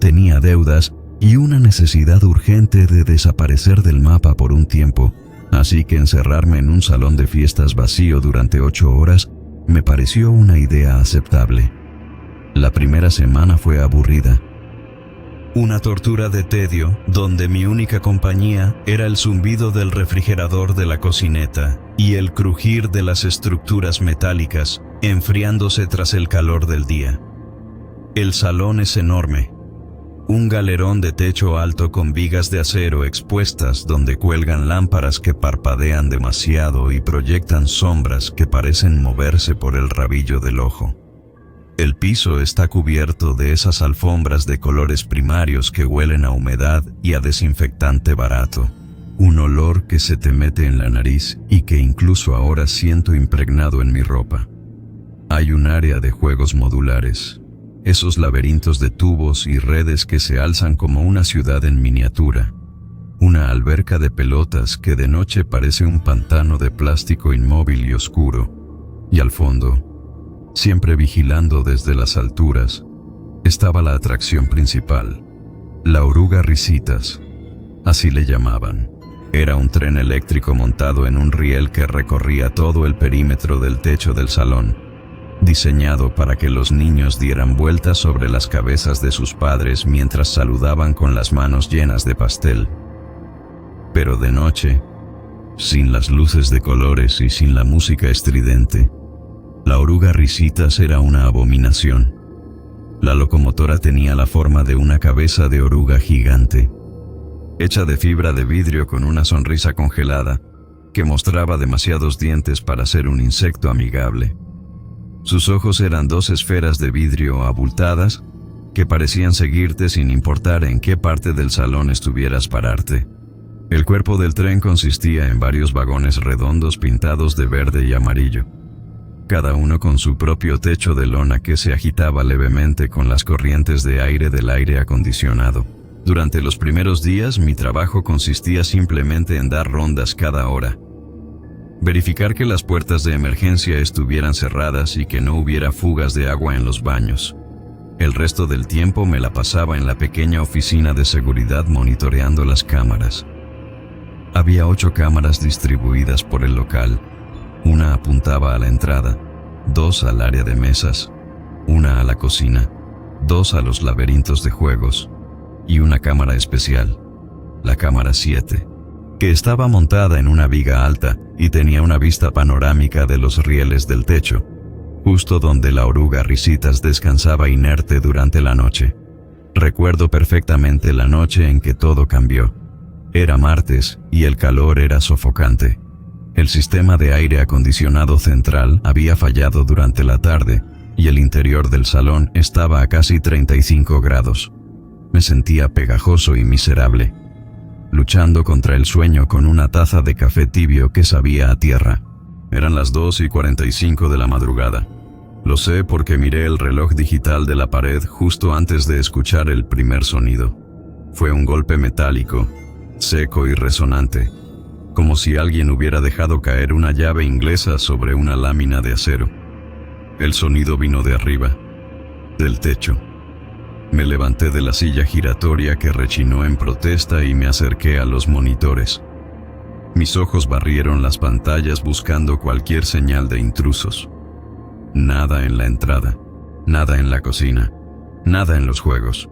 Tenía deudas y una necesidad urgente de desaparecer del mapa por un tiempo, así que encerrarme en un salón de fiestas vacío durante 8 horas me pareció una idea aceptable. La primera semana fue aburrida. Una tortura de tedio, donde mi única compañía era el zumbido del refrigerador de la cocineta y el crujir de las estructuras metálicas, enfriándose tras el calor del día. El salón es enorme. Un galerón de techo alto con vigas de acero expuestas donde cuelgan lámparas que parpadean demasiado y proyectan sombras que parecen moverse por el rabillo del ojo. El piso está cubierto de esas alfombras de colores primarios que huelen a humedad y a desinfectante barato. Un olor que se te mete en la nariz y que incluso ahora siento impregnado en mi ropa. Hay un área de juegos modulares. Esos laberintos de tubos y redes que se alzan como una ciudad en miniatura. Una alberca de pelotas que de noche parece un pantano de plástico inmóvil y oscuro. Y al fondo, siempre vigilando desde las alturas, estaba la atracción principal, la oruga Risitas, así le llamaban. Era un tren eléctrico montado en un riel que recorría todo el perímetro del techo del salón, diseñado para que los niños dieran vueltas sobre las cabezas de sus padres mientras saludaban con las manos llenas de pastel. Pero de noche, sin las luces de colores y sin la música estridente, la oruga Risitas era una abominación. La locomotora tenía la forma de una cabeza de oruga gigante, hecha de fibra de vidrio con una sonrisa congelada, que mostraba demasiados dientes para ser un insecto amigable. Sus ojos eran 2 esferas de vidrio abultadas que parecían seguirte sin importar en qué parte del salón estuvieras pararte. El cuerpo del tren consistía en varios vagones redondos pintados de verde y amarillo, cada uno con su propio techo de lona que se agitaba levemente con las corrientes de aire del aire acondicionado. Durante los primeros días mi trabajo consistía simplemente en dar rondas cada hora, verificar que las puertas de emergencia estuvieran cerradas y que no hubiera fugas de agua en los baños. El resto del tiempo me la pasaba en la pequeña oficina de seguridad monitoreando las cámaras. Había 8 cámaras distribuidas por el local. Una apuntaba a la entrada, 2 al área de mesas, una a la cocina, 2 a los laberintos de juegos y una cámara especial, la cámara 7, que estaba montada en una viga alta y tenía una vista panorámica de los rieles del techo, justo donde la oruga Risitas descansaba inerte durante la noche. Recuerdo perfectamente la noche en que todo cambió. Era martes y el calor era sofocante. El sistema de aire acondicionado central había fallado durante la tarde y el interior del salón estaba a casi 35 grados. Me sentía pegajoso y miserable, luchando contra el sueño con una taza de café tibio que sabía a tierra. Eran las 2:45 de la madrugada. Lo sé porque miré el reloj digital de la pared justo antes de escuchar el primer sonido. Fue un golpe metálico, seco y resonante, como si alguien hubiera dejado caer una llave inglesa sobre una lámina de acero. El sonido vino de arriba, del techo. Me levanté de la silla giratoria que rechinó en protesta y me acerqué a los monitores. Mis ojos barrieron las pantallas buscando cualquier señal de intrusos. Nada en la entrada, nada en la cocina, nada en los juegos.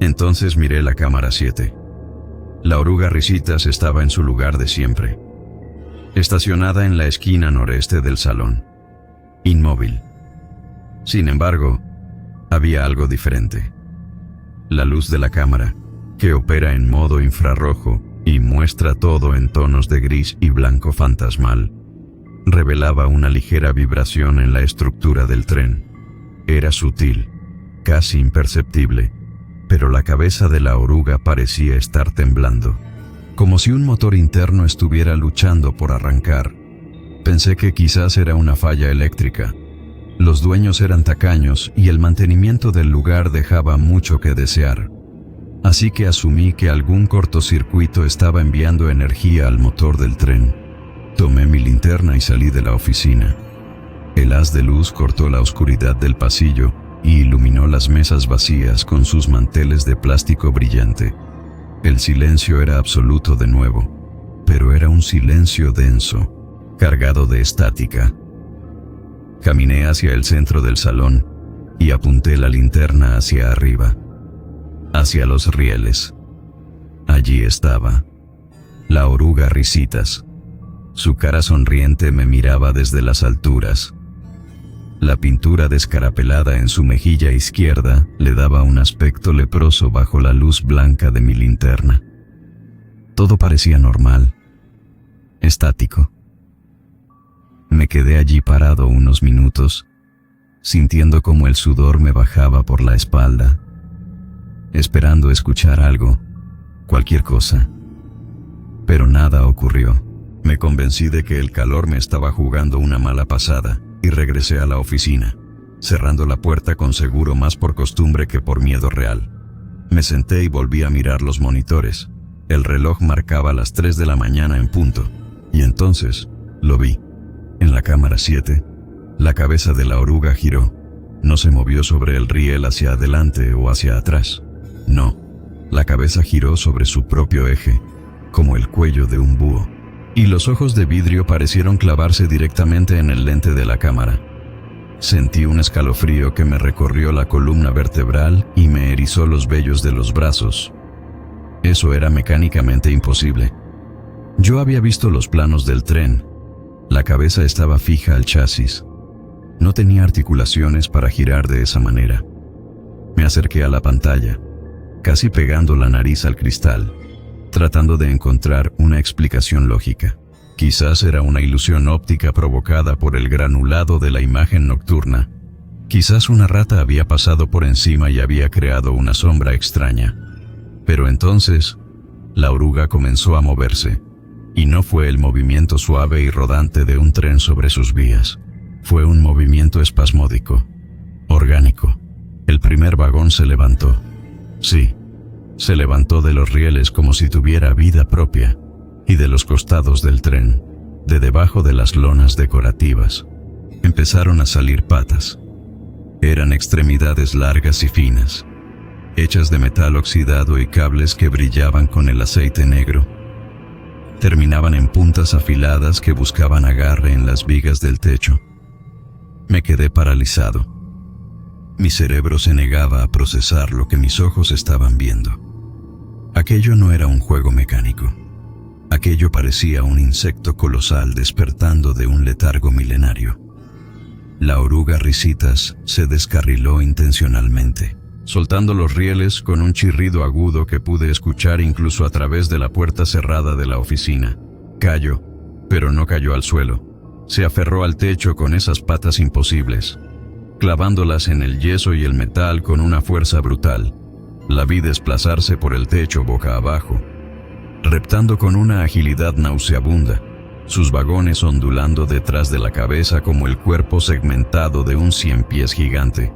Entonces miré la cámara 7. La oruga Risitas estaba en su lugar de siempre, estacionada en la esquina noreste del salón, inmóvil. Sin embargo, había algo diferente. La luz de la cámara, que opera en modo infrarrojo y muestra todo en tonos de gris y blanco fantasmal, revelaba una ligera vibración en la estructura del tren. Era sutil, casi imperceptible, pero la cabeza de la oruga parecía estar temblando, como si un motor interno estuviera luchando por arrancar. Pensé que quizás era una falla eléctrica. Los dueños eran tacaños y el mantenimiento del lugar dejaba mucho que desear. Así que asumí que algún cortocircuito estaba enviando energía al motor del tren. Tomé mi linterna y salí de la oficina. El haz de luz cortó la oscuridad del pasillo y iluminó las mesas vacías con sus manteles de plástico brillante. El silencio era absoluto de nuevo, pero era un silencio denso, cargado de estática. Caminé hacia el centro del salón y apunté la linterna hacia arriba, hacia los rieles. Allí estaba, la oruga Risitas. Su cara sonriente me miraba desde las alturas. La pintura descarapelada en su mejilla izquierda le daba un aspecto leproso bajo la luz blanca de mi linterna. Todo parecía normal, estático. Me quedé allí parado unos minutos, sintiendo como el sudor me bajaba por la espalda, esperando escuchar algo, cualquier cosa. Pero nada ocurrió. Me convencí de que el calor me estaba jugando una mala pasada y regresé a la oficina, cerrando la puerta con seguro más por costumbre que por miedo real. Me senté y volví a mirar los monitores. El reloj marcaba las 3 de la mañana en punto, y entonces lo vi. En la cámara 7, la cabeza de la oruga giró. No se movió sobre el riel hacia adelante o hacia atrás. No, la cabeza giró sobre su propio eje, como el cuello de un búho, y los ojos de vidrio parecieron clavarse directamente en el lente de la cámara. Sentí un escalofrío que me recorrió la columna vertebral y me erizó los vellos de los brazos. Eso era mecánicamente imposible. Yo había visto los planos del tren. La cabeza estaba fija al chasis. No tenía articulaciones para girar de esa manera. Me acerqué a la pantalla, casi pegando la nariz al cristal, tratando de encontrar una explicación lógica. Quizás era una ilusión óptica provocada por el granulado de la imagen nocturna. Quizás una rata había pasado por encima y había creado una sombra extraña. Pero entonces, La oruga comenzó a moverse, y no fue el movimiento suave y rodante de un tren sobre sus vías. Fue un movimiento espasmódico, orgánico. El primer vagón se levantó. Sí, se levantó de los rieles como si tuviera vida propia, y de los costados del tren, de debajo de las lonas decorativas, empezaron a salir patas. Eran extremidades largas y finas, hechas de metal oxidado y cables que brillaban con el aceite negro. Terminaban en puntas afiladas que buscaban agarre en las vigas del techo. Me quedé paralizado. Mi cerebro se negaba a procesar lo que mis ojos estaban viendo. Aquello no era un juego mecánico. Aquello parecía un insecto colosal despertando de un letargo milenario. La oruga Risitas se descarriló intencionalmente, soltando los rieles con un chirrido agudo que pude escuchar incluso a través de la puerta cerrada de la oficina. Cayó, pero no cayó al suelo. Se aferró al techo con esas patas imposibles, clavándolas en el yeso y el metal con una fuerza brutal. La vi desplazarse por el techo boca abajo, reptando con una agilidad nauseabunda, sus vagones ondulando detrás de la cabeza como el cuerpo segmentado de un 100 pies gigante.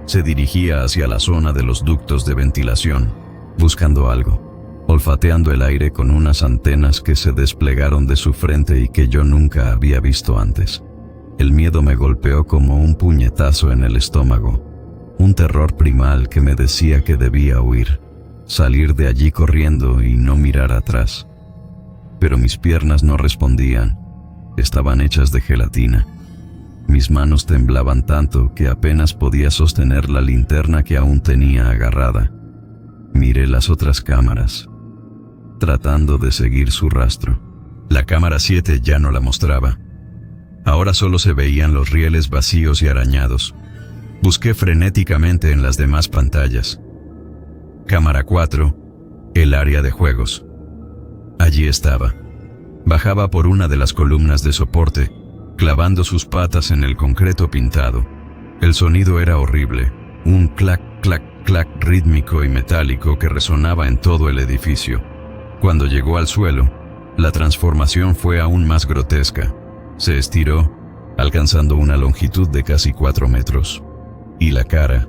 Se dirigía hacia la zona de los ductos de ventilación, buscando algo, olfateando el aire con unas antenas que se desplegaron de su frente y que yo nunca había visto antes. El miedo me golpeó como un puñetazo en el estómago, un terror primal que me decía que debía huir, salir de allí corriendo y no mirar atrás. Pero mis piernas no respondían, estaban hechas de gelatina. Mis manos temblaban tanto que apenas podía sostener la linterna que aún tenía agarrada. Miré las otras cámaras, tratando de seguir su rastro. La cámara 7 ya no la mostraba. Ahora solo se veían los rieles vacíos y arañados. Busqué frenéticamente en las demás pantallas. Cámara 4, el área de juegos. Allí estaba. Bajaba por una de las columnas de soporte, clavando sus patas en el concreto pintado. El sonido era horrible, un clac, clac, clac rítmico y metálico que resonaba en todo el edificio. Cuando llegó al suelo, la transformación fue aún más grotesca. Se estiró, alcanzando una longitud de casi 4 metros. Y la cara,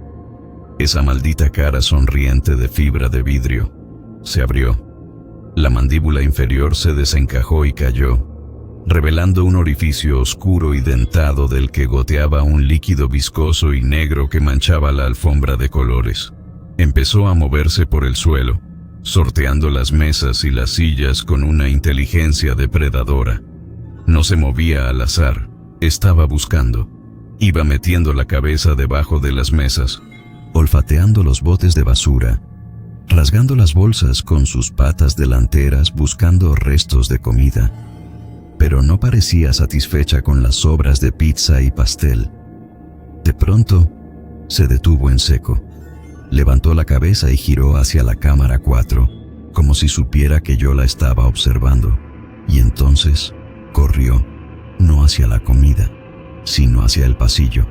esa maldita cara sonriente de fibra de vidrio, se abrió. La mandíbula inferior se desencajó y cayó, revelando un orificio oscuro y dentado del que goteaba un líquido viscoso y negro que manchaba la alfombra de colores. Empezó a moverse por el suelo, sorteando las mesas y las sillas con una inteligencia depredadora. No se movía al azar, estaba buscando. Iba metiendo la cabeza debajo de las mesas, olfateando los botes de basura, rasgando las bolsas con sus patas delanteras buscando restos de comida. Pero no parecía satisfecha con las sobras de pizza y pastel. De pronto, se detuvo en seco. Levantó la cabeza y giró hacia la cámara 4, como si supiera que yo la estaba observando. Y entonces, corrió, no hacia la comida, sino hacia el pasillo,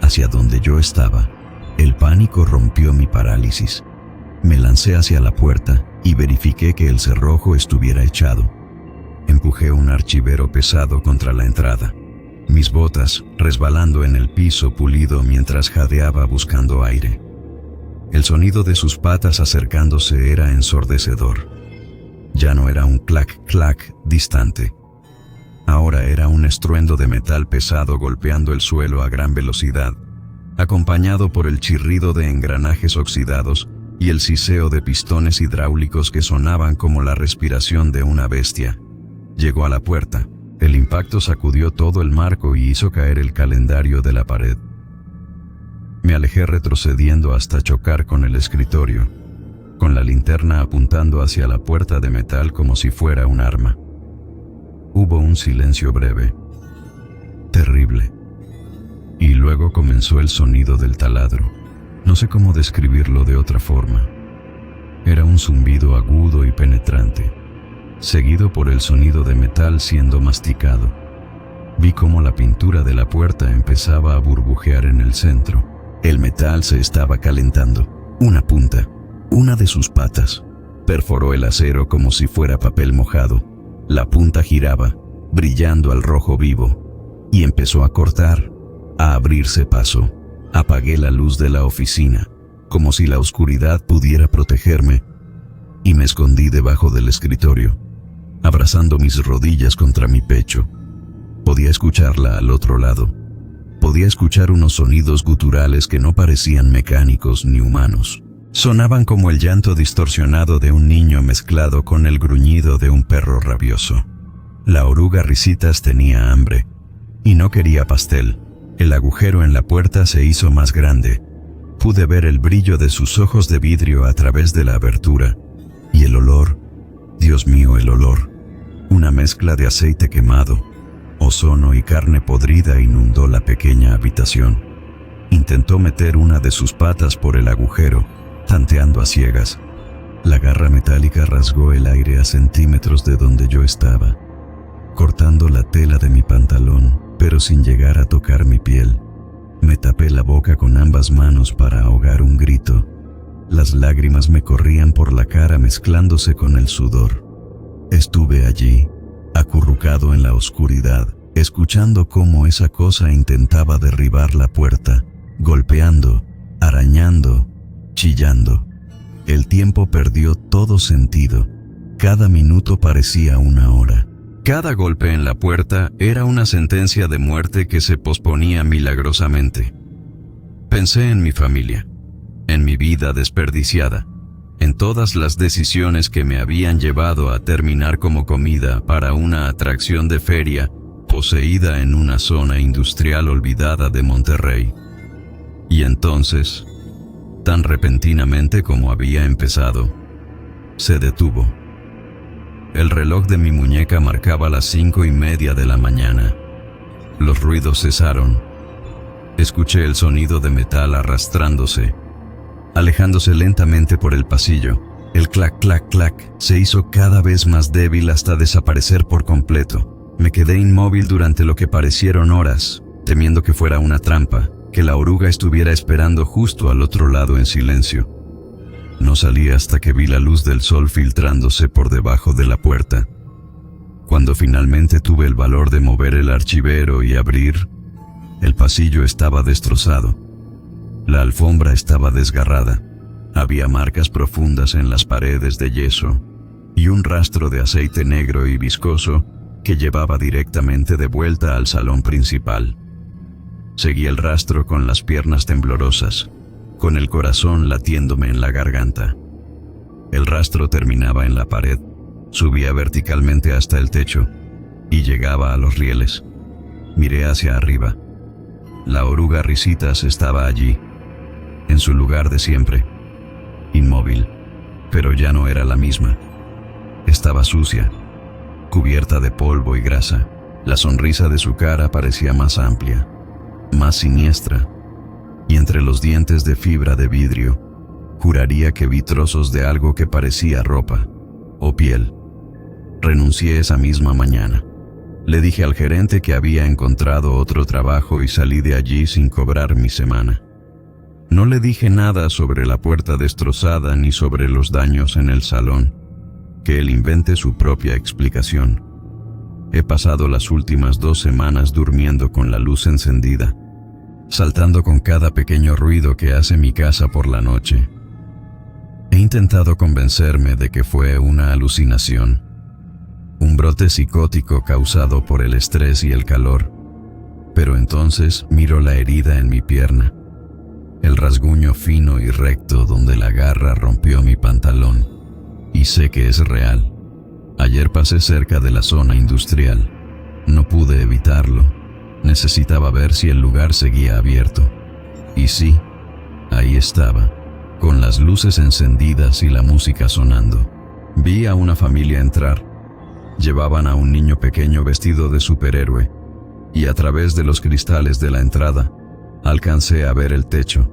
hacia donde yo estaba. El pánico rompió mi parálisis. Me lancé hacia la puerta y verifiqué que el cerrojo estuviera echado. Empujé un archivero pesado contra la entrada, mis botas resbalando en el piso pulido mientras jadeaba buscando aire. El sonido de sus patas acercándose era ensordecedor. Ya no era un clac-clac distante. Ahora era un estruendo de metal pesado golpeando el suelo a gran velocidad, acompañado por el chirrido de engranajes oxidados y el siseo de pistones hidráulicos que sonaban como la respiración de una bestia. Llegó a la puerta. El impacto sacudió todo el marco y hizo caer el calendario de la pared. Me alejé retrocediendo hasta chocar con el escritorio, con la linterna apuntando hacia la puerta de metal como si fuera un arma. Hubo un silencio breve, terrible, y luego comenzó el sonido del taladro. No sé cómo describirlo de otra forma. Era un zumbido agudo y penetrante, seguido por el sonido de metal siendo masticado. Vi cómo la pintura de la puerta empezaba a burbujear en el centro. El metal se estaba calentando. Una punta, una de sus patas, Perforó el acero como si fuera papel mojado. La punta giraba, brillando al rojo vivo, y empezó a cortar, a abrirse paso. Apagué la luz de la oficina, como si la oscuridad pudiera protegerme, y me escondí debajo del escritorio, abrazando mis rodillas contra mi pecho. Podía escucharla al otro lado. Podía escuchar unos sonidos guturales que no parecían mecánicos ni humanos. Sonaban como el llanto distorsionado de un niño mezclado con el gruñido de un perro rabioso. La oruga Risitas tenía hambre y no quería pastel. El agujero en la puerta se hizo más grande. Pude ver el brillo de sus ojos de vidrio a través de la abertura. Y el olor, Dios mío, el olor. Una mezcla de aceite quemado, ozono y carne podrida inundó la pequeña habitación. Intentó meter una de sus patas por el agujero, tanteando a ciegas. La garra metálica rasgó el aire a centímetros de donde yo estaba, cortando la tela de mi pantalón, pero sin llegar a tocar mi piel. Me tapé la boca con ambas manos para ahogar un grito. Las lágrimas me corrían por la cara mezclándose con el sudor. Estuve allí, acurrucado en la oscuridad, escuchando cómo esa cosa intentaba derribar la puerta, golpeando, arañando, chillando. El tiempo perdió todo sentido. Cada minuto parecía una hora. Cada golpe en la puerta era una sentencia de muerte que se posponía milagrosamente. Pensé en mi familia, en mi vida desperdiciada, en todas las decisiones que me habían llevado a terminar como comida para una atracción de feria poseída en una zona industrial olvidada de Monterrey. Y entonces, tan repentinamente como había empezado, se detuvo. El reloj de mi muñeca marcaba las 5:30 de la mañana. Los ruidos cesaron. Escuché el sonido de metal arrastrándose, alejándose lentamente por el pasillo. El clac, clac, clac se hizo cada vez más débil hasta desaparecer por completo. Me quedé inmóvil durante lo que parecieron horas, temiendo que fuera una trampa, que la oruga estuviera esperando justo al otro lado en silencio. No salí hasta que vi la luz del sol filtrándose por debajo de la puerta. Cuando finalmente tuve el valor de mover el archivero y abrir, el pasillo estaba destrozado. La alfombra estaba desgarrada. Había marcas profundas en las paredes de yeso y un rastro de aceite negro y viscoso que llevaba directamente de vuelta al salón principal. Seguí el rastro con las piernas temblorosas, con el corazón latiéndome en la garganta. El rastro terminaba en la pared, subía verticalmente hasta el techo y llegaba a los rieles. Miré hacia arriba. La oruga Risitas estaba allí, en su lugar de siempre, inmóvil, pero ya no era la misma. Estaba sucia, cubierta de polvo y grasa. La sonrisa de su cara parecía más amplia, más siniestra, y entre los dientes de fibra de vidrio, juraría que vi trozos de algo que parecía ropa o piel. Renuncié esa misma mañana. Le dije al gerente que había encontrado otro trabajo y salí de allí sin cobrar mi semana. No le dije nada sobre la puerta destrozada ni sobre los daños en el salón. Que él invente su propia explicación. He pasado las últimas 2 semanas durmiendo con la luz encendida, saltando con cada pequeño ruido que hace mi casa por la noche. He intentado convencerme de que fue una alucinación, un brote psicótico causado por el estrés y el calor, pero entonces miro la herida en mi pierna, el rasguño fino y recto donde la garra rompió mi pantalón, y sé que es real. Ayer pasé cerca de la zona industrial. No pude evitarlo. Necesitaba ver si el lugar seguía abierto. Y sí, ahí estaba, con las luces encendidas y la música sonando. Vi a una familia entrar. Llevaban a un niño pequeño vestido de superhéroe, y a través de los cristales de la entrada, alcancé a ver el techo.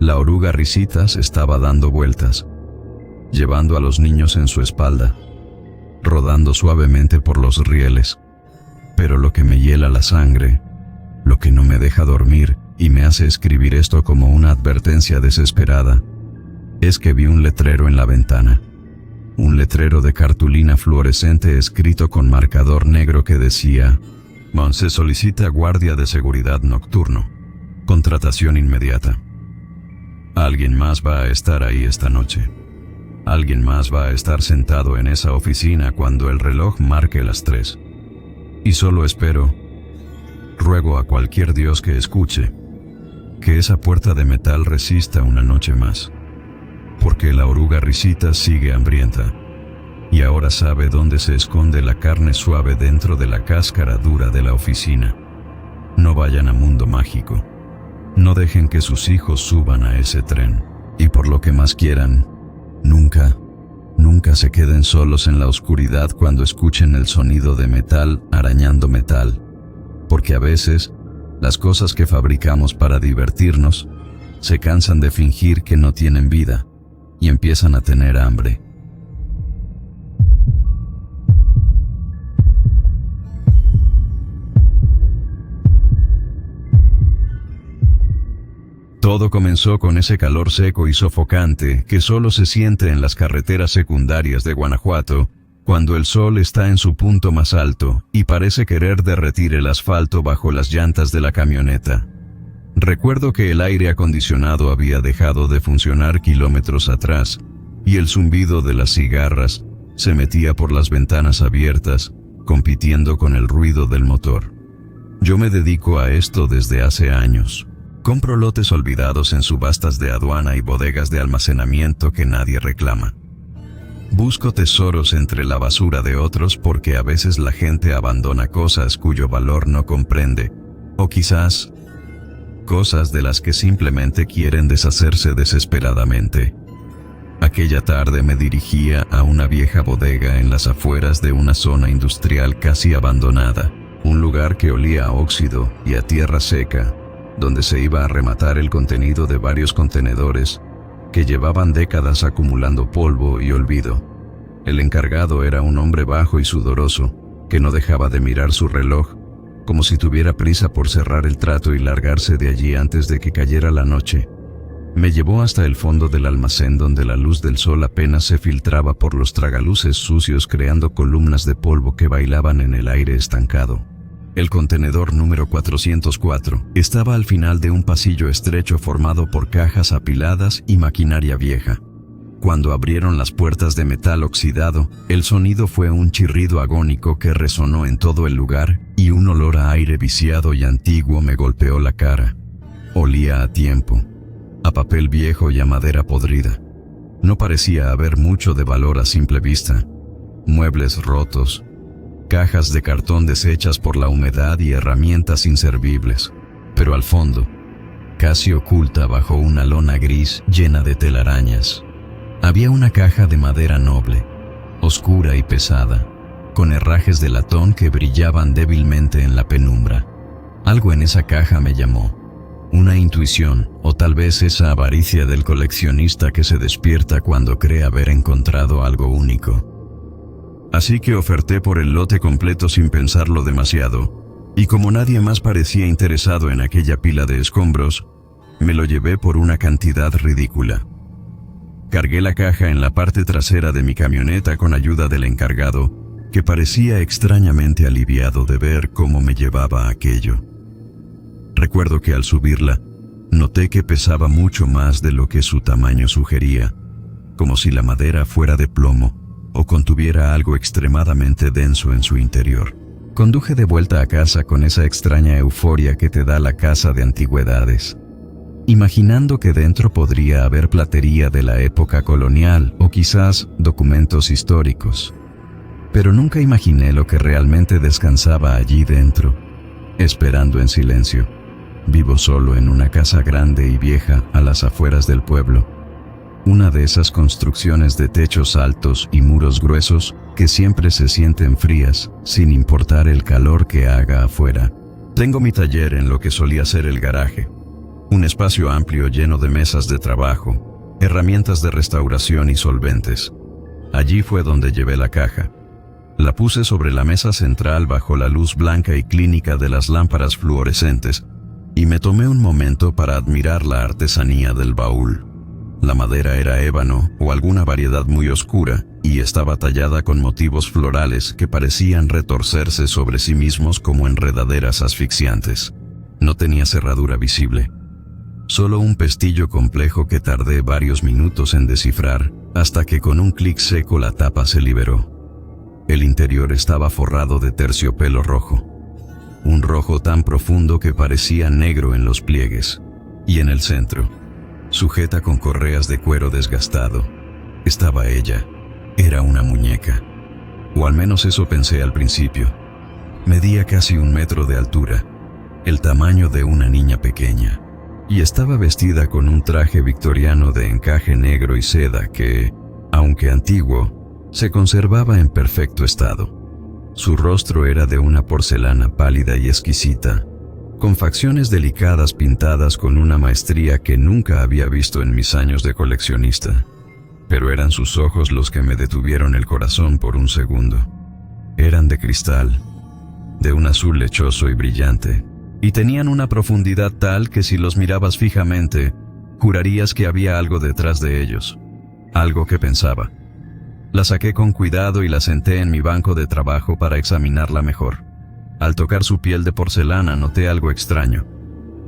La oruga Risitas estaba dando vueltas, llevando a los niños en su espalda, rodando suavemente por los rieles. Pero lo que me hiela la sangre, lo que no me deja dormir y me hace escribir esto como una advertencia desesperada, es que vi un letrero en la ventana. un letrero de cartulina fluorescente escrito con marcador negro que decía: Monse solicita guardia de seguridad nocturno. Contratación inmediata. Alguien más va a estar ahí esta noche. Alguien más va a estar sentado en esa oficina cuando el reloj marque las 3. Y solo espero, ruego a cualquier Dios que escuche, que esa puerta de metal resista una noche más. Porque la oruga risita sigue hambrienta, y ahora sabe dónde se esconde la carne suave dentro de la cáscara dura de la oficina. No vayan a Mundo Mágico. No dejen que sus hijos suban a ese tren. Y por lo que más quieran, nunca se queden solos en la oscuridad cuando escuchen el sonido de metal arañando metal. Porque a veces, las cosas que fabricamos para divertirnos se cansan de fingir que no tienen vida y empiezan a tener hambre. Todo comenzó con ese calor seco y sofocante que solo se siente en las carreteras secundarias de Guanajuato, cuando el sol está en su punto más alto y parece querer derretir el asfalto bajo las llantas de la camioneta. Recuerdo que el aire acondicionado había dejado de funcionar kilómetros atrás, y el zumbido de las cigarras se metía por las ventanas abiertas, compitiendo con el ruido del motor. Yo me dedico a esto desde hace años. Compro lotes olvidados en subastas de aduana y bodegas de almacenamiento que nadie reclama. Busco tesoros entre la basura de otros porque a veces la gente abandona cosas cuyo valor no comprende, o quizás cosas de las que simplemente quieren deshacerse desesperadamente. Aquella tarde me dirigía a una vieja bodega en las afueras de una zona industrial casi abandonada, un lugar que olía a óxido y a tierra seca, donde se iba a rematar el contenido de varios contenedores que llevaban décadas acumulando polvo y olvido. El encargado era un hombre bajo y sudoroso, que no dejaba de mirar su reloj, como si tuviera prisa por cerrar el trato y largarse de allí antes de que cayera la noche. Me llevó hasta el fondo del almacén donde la luz del sol apenas se filtraba por los tragaluces sucios creando columnas de polvo que bailaban en el aire estancado. El contenedor número 404 estaba al final de un pasillo estrecho formado por cajas apiladas y maquinaria vieja. Cuando abrieron las puertas de metal oxidado, el sonido fue un chirrido agónico que resonó en todo el lugar y un olor a aire viciado y antiguo me golpeó la cara. Olía a tiempo, a papel viejo y a madera podrida. No parecía haber mucho de valor a simple vista. Muebles rotos, cajas de cartón deshechas por la humedad y herramientas inservibles. Pero al fondo, casi oculta bajo una lona gris llena de telarañas, había una caja de madera noble, oscura y pesada, con herrajes de latón que brillaban débilmente en la penumbra. Algo en esa caja me llamó. Una intuición, o tal vez esa avaricia del coleccionista que se despierta cuando cree haber encontrado algo único. Así que oferté por el lote completo sin pensarlo demasiado, y como nadie más parecía interesado en aquella pila de escombros, me lo llevé por una cantidad ridícula. Cargué la caja en la parte trasera de mi camioneta con ayuda del encargado, que parecía extrañamente aliviado de ver cómo me llevaba aquello. Recuerdo que al subirla, noté que pesaba mucho más de lo que su tamaño sugería, como si la madera fuera de plomo o contuviera algo extremadamente denso en su interior. Conduje de vuelta a casa con esa extraña euforia que te da la casa de antigüedades, imaginando que dentro podría haber platería de la época colonial o quizás documentos históricos. Pero nunca imaginé lo que realmente descansaba allí dentro, esperando en silencio. Vivo solo en una casa grande y vieja a las afueras del pueblo. Una de esas construcciones de techos altos y muros gruesos que siempre se sienten frías, sin importar el calor que haga afuera. Tengo mi taller en lo que solía ser el garaje. Un espacio amplio lleno de mesas de trabajo, herramientas de restauración y solventes. Allí fue donde llevé la caja. La puse sobre la mesa central bajo la luz blanca y clínica de las lámparas fluorescentes, y me tomé un momento para admirar la artesanía del baúl. La madera era ébano o alguna variedad muy oscura, y estaba tallada con motivos florales que parecían retorcerse sobre sí mismos como enredaderas asfixiantes. No tenía cerradura visible, solo un pestillo complejo que tardé varios minutos en descifrar, hasta que con un clic seco la tapa se liberó. El interior estaba forrado de terciopelo rojo, un rojo tan profundo que parecía negro en los pliegues, y en el centro, sujeta con correas de cuero desgastado, estaba ella. Era una muñeca, o al menos eso pensé al principio. Medía casi 1 metro de altura, el tamaño de una niña pequeña, y estaba vestida con un traje victoriano de encaje negro y seda que, aunque antiguo, se conservaba en perfecto estado. Su rostro era de una porcelana pálida y exquisita, con facciones delicadas pintadas con una maestría que nunca había visto en mis años de coleccionista. Pero eran sus ojos los que me detuvieron el corazón por un segundo. Eran de cristal, de un azul lechoso y brillante, y tenían una profundidad tal que si los mirabas fijamente, jurarías que había algo detrás de ellos, algo que pensaba. La saqué con cuidado y la senté en mi banco de trabajo para examinarla mejor. Al tocar su piel de porcelana noté algo extraño.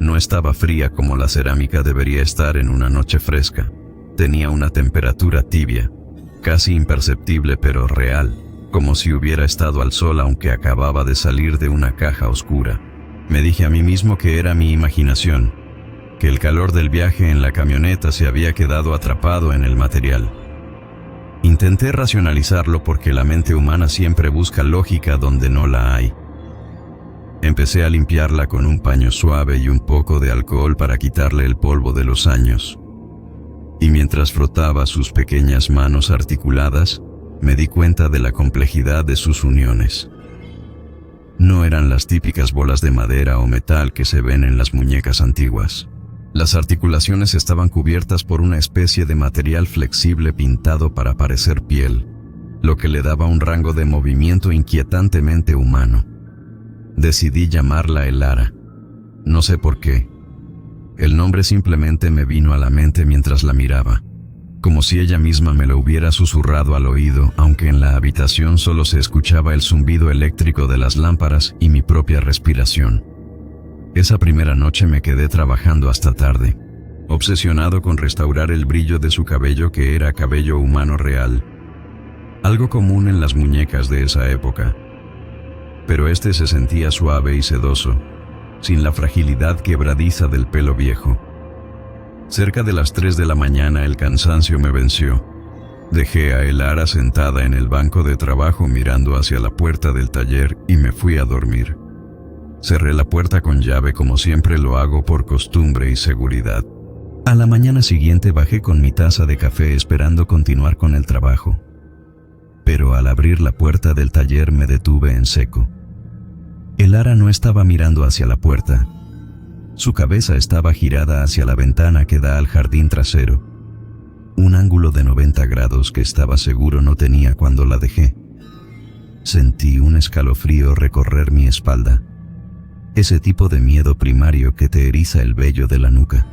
No estaba fría como la cerámica debería estar en una noche fresca. Tenía una temperatura tibia, casi imperceptible pero real, como si hubiera estado al sol aunque acababa de salir de una caja oscura. Me dije a mí mismo que era mi imaginación, que el calor del viaje en la camioneta se había quedado atrapado en el material. Intenté racionalizarlo porque la mente humana siempre busca lógica donde no la hay. Empecé a limpiarla con un paño suave y un poco de alcohol para quitarle el polvo de los años. Y mientras frotaba sus pequeñas manos articuladas, me di cuenta de la complejidad de sus uniones. No eran las típicas bolas de madera o metal que se ven en las muñecas antiguas. Las articulaciones estaban cubiertas por una especie de material flexible pintado para parecer piel, lo que le daba un rango de movimiento inquietantemente humano. Decidí llamarla Elara. No sé por qué. El nombre simplemente me vino a la mente mientras la miraba, como si ella misma me lo hubiera susurrado al oído, aunque en la habitación solo se escuchaba el zumbido eléctrico de las lámparas y mi propia respiración. Esa primera noche me quedé trabajando hasta tarde, obsesionado con restaurar el brillo de su cabello que era cabello humano real, algo común en las muñecas de esa época. Pero este se sentía suave y sedoso, sin la fragilidad quebradiza del pelo viejo. Cerca de las 3 de la mañana el cansancio me venció. Dejé a Elara sentada en el banco de trabajo mirando hacia la puerta del taller y me fui a dormir. Cerré la puerta con llave como siempre lo hago por costumbre y seguridad. A la mañana siguiente bajé con mi taza de café esperando continuar con el trabajo. Pero al abrir la puerta del taller me detuve en seco. Elara no estaba mirando hacia la puerta. Su cabeza estaba girada hacia la ventana que da al jardín trasero, un ángulo de 90 grados que estaba seguro no tenía cuando la dejé. Sentí un escalofrío recorrer mi espalda, ese tipo de miedo primario que te eriza el vello de la nuca.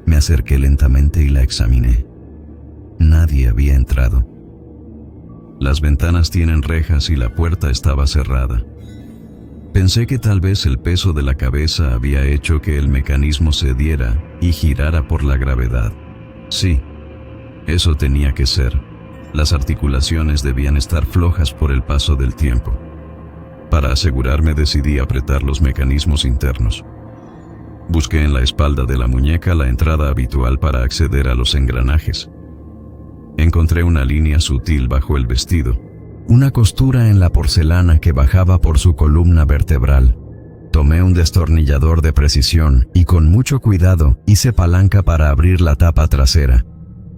Me acerqué lentamente y la examiné. Nadie había entrado. Las ventanas tienen rejas y la puerta estaba cerrada. Pensé que tal vez el peso de la cabeza había hecho que el mecanismo cediera y girara por la gravedad. Sí, eso tenía que ser. Las articulaciones debían estar flojas por el paso del tiempo. Para asegurarme decidí apretar los mecanismos internos. Busqué en la espalda de la muñeca la entrada habitual para acceder a los engranajes. Encontré una línea sutil bajo el vestido, una costura en la porcelana que bajaba por su columna vertebral. Tomé un destornillador de precisión y con mucho cuidado hice palanca para abrir la tapa trasera.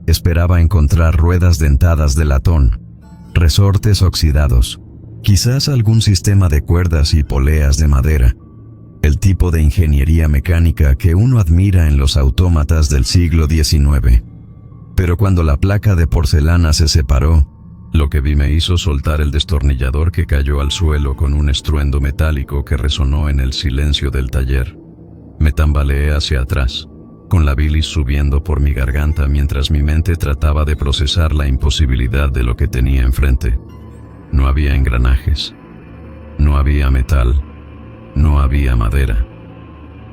Esperaba encontrar ruedas dentadas de latón, resortes oxidados, quizás algún sistema de cuerdas y poleas de madera, el tipo de ingeniería mecánica que uno admira en los autómatas del siglo XIX. Pero cuando la placa de porcelana se separó, lo que vi me hizo soltar el destornillador que cayó al suelo con un estruendo metálico que resonó en el silencio del taller. Me tambaleé hacia atrás, con la bilis subiendo por mi garganta mientras mi mente trataba de procesar la imposibilidad de lo que tenía enfrente. No había engranajes, no había metal, no había madera.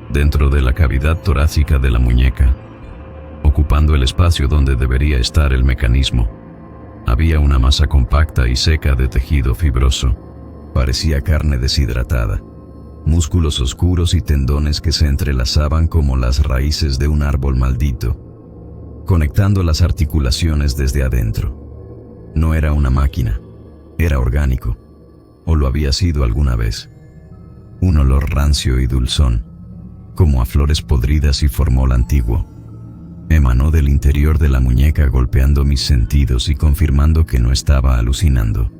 Dentro de la cavidad torácica de la muñeca, ocupando el espacio donde debería estar el mecanismo, había una masa compacta y seca de tejido fibroso. Parecía carne deshidratada, músculos oscuros y tendones que se entrelazaban como las raíces de un árbol maldito, conectando las articulaciones desde adentro. No era una máquina, era orgánico, o lo había sido alguna vez. Un olor rancio y dulzón, como a flores podridas y formol antiguo, emanó del interior de la muñeca golpeando mis sentidos y confirmando que no estaba alucinando.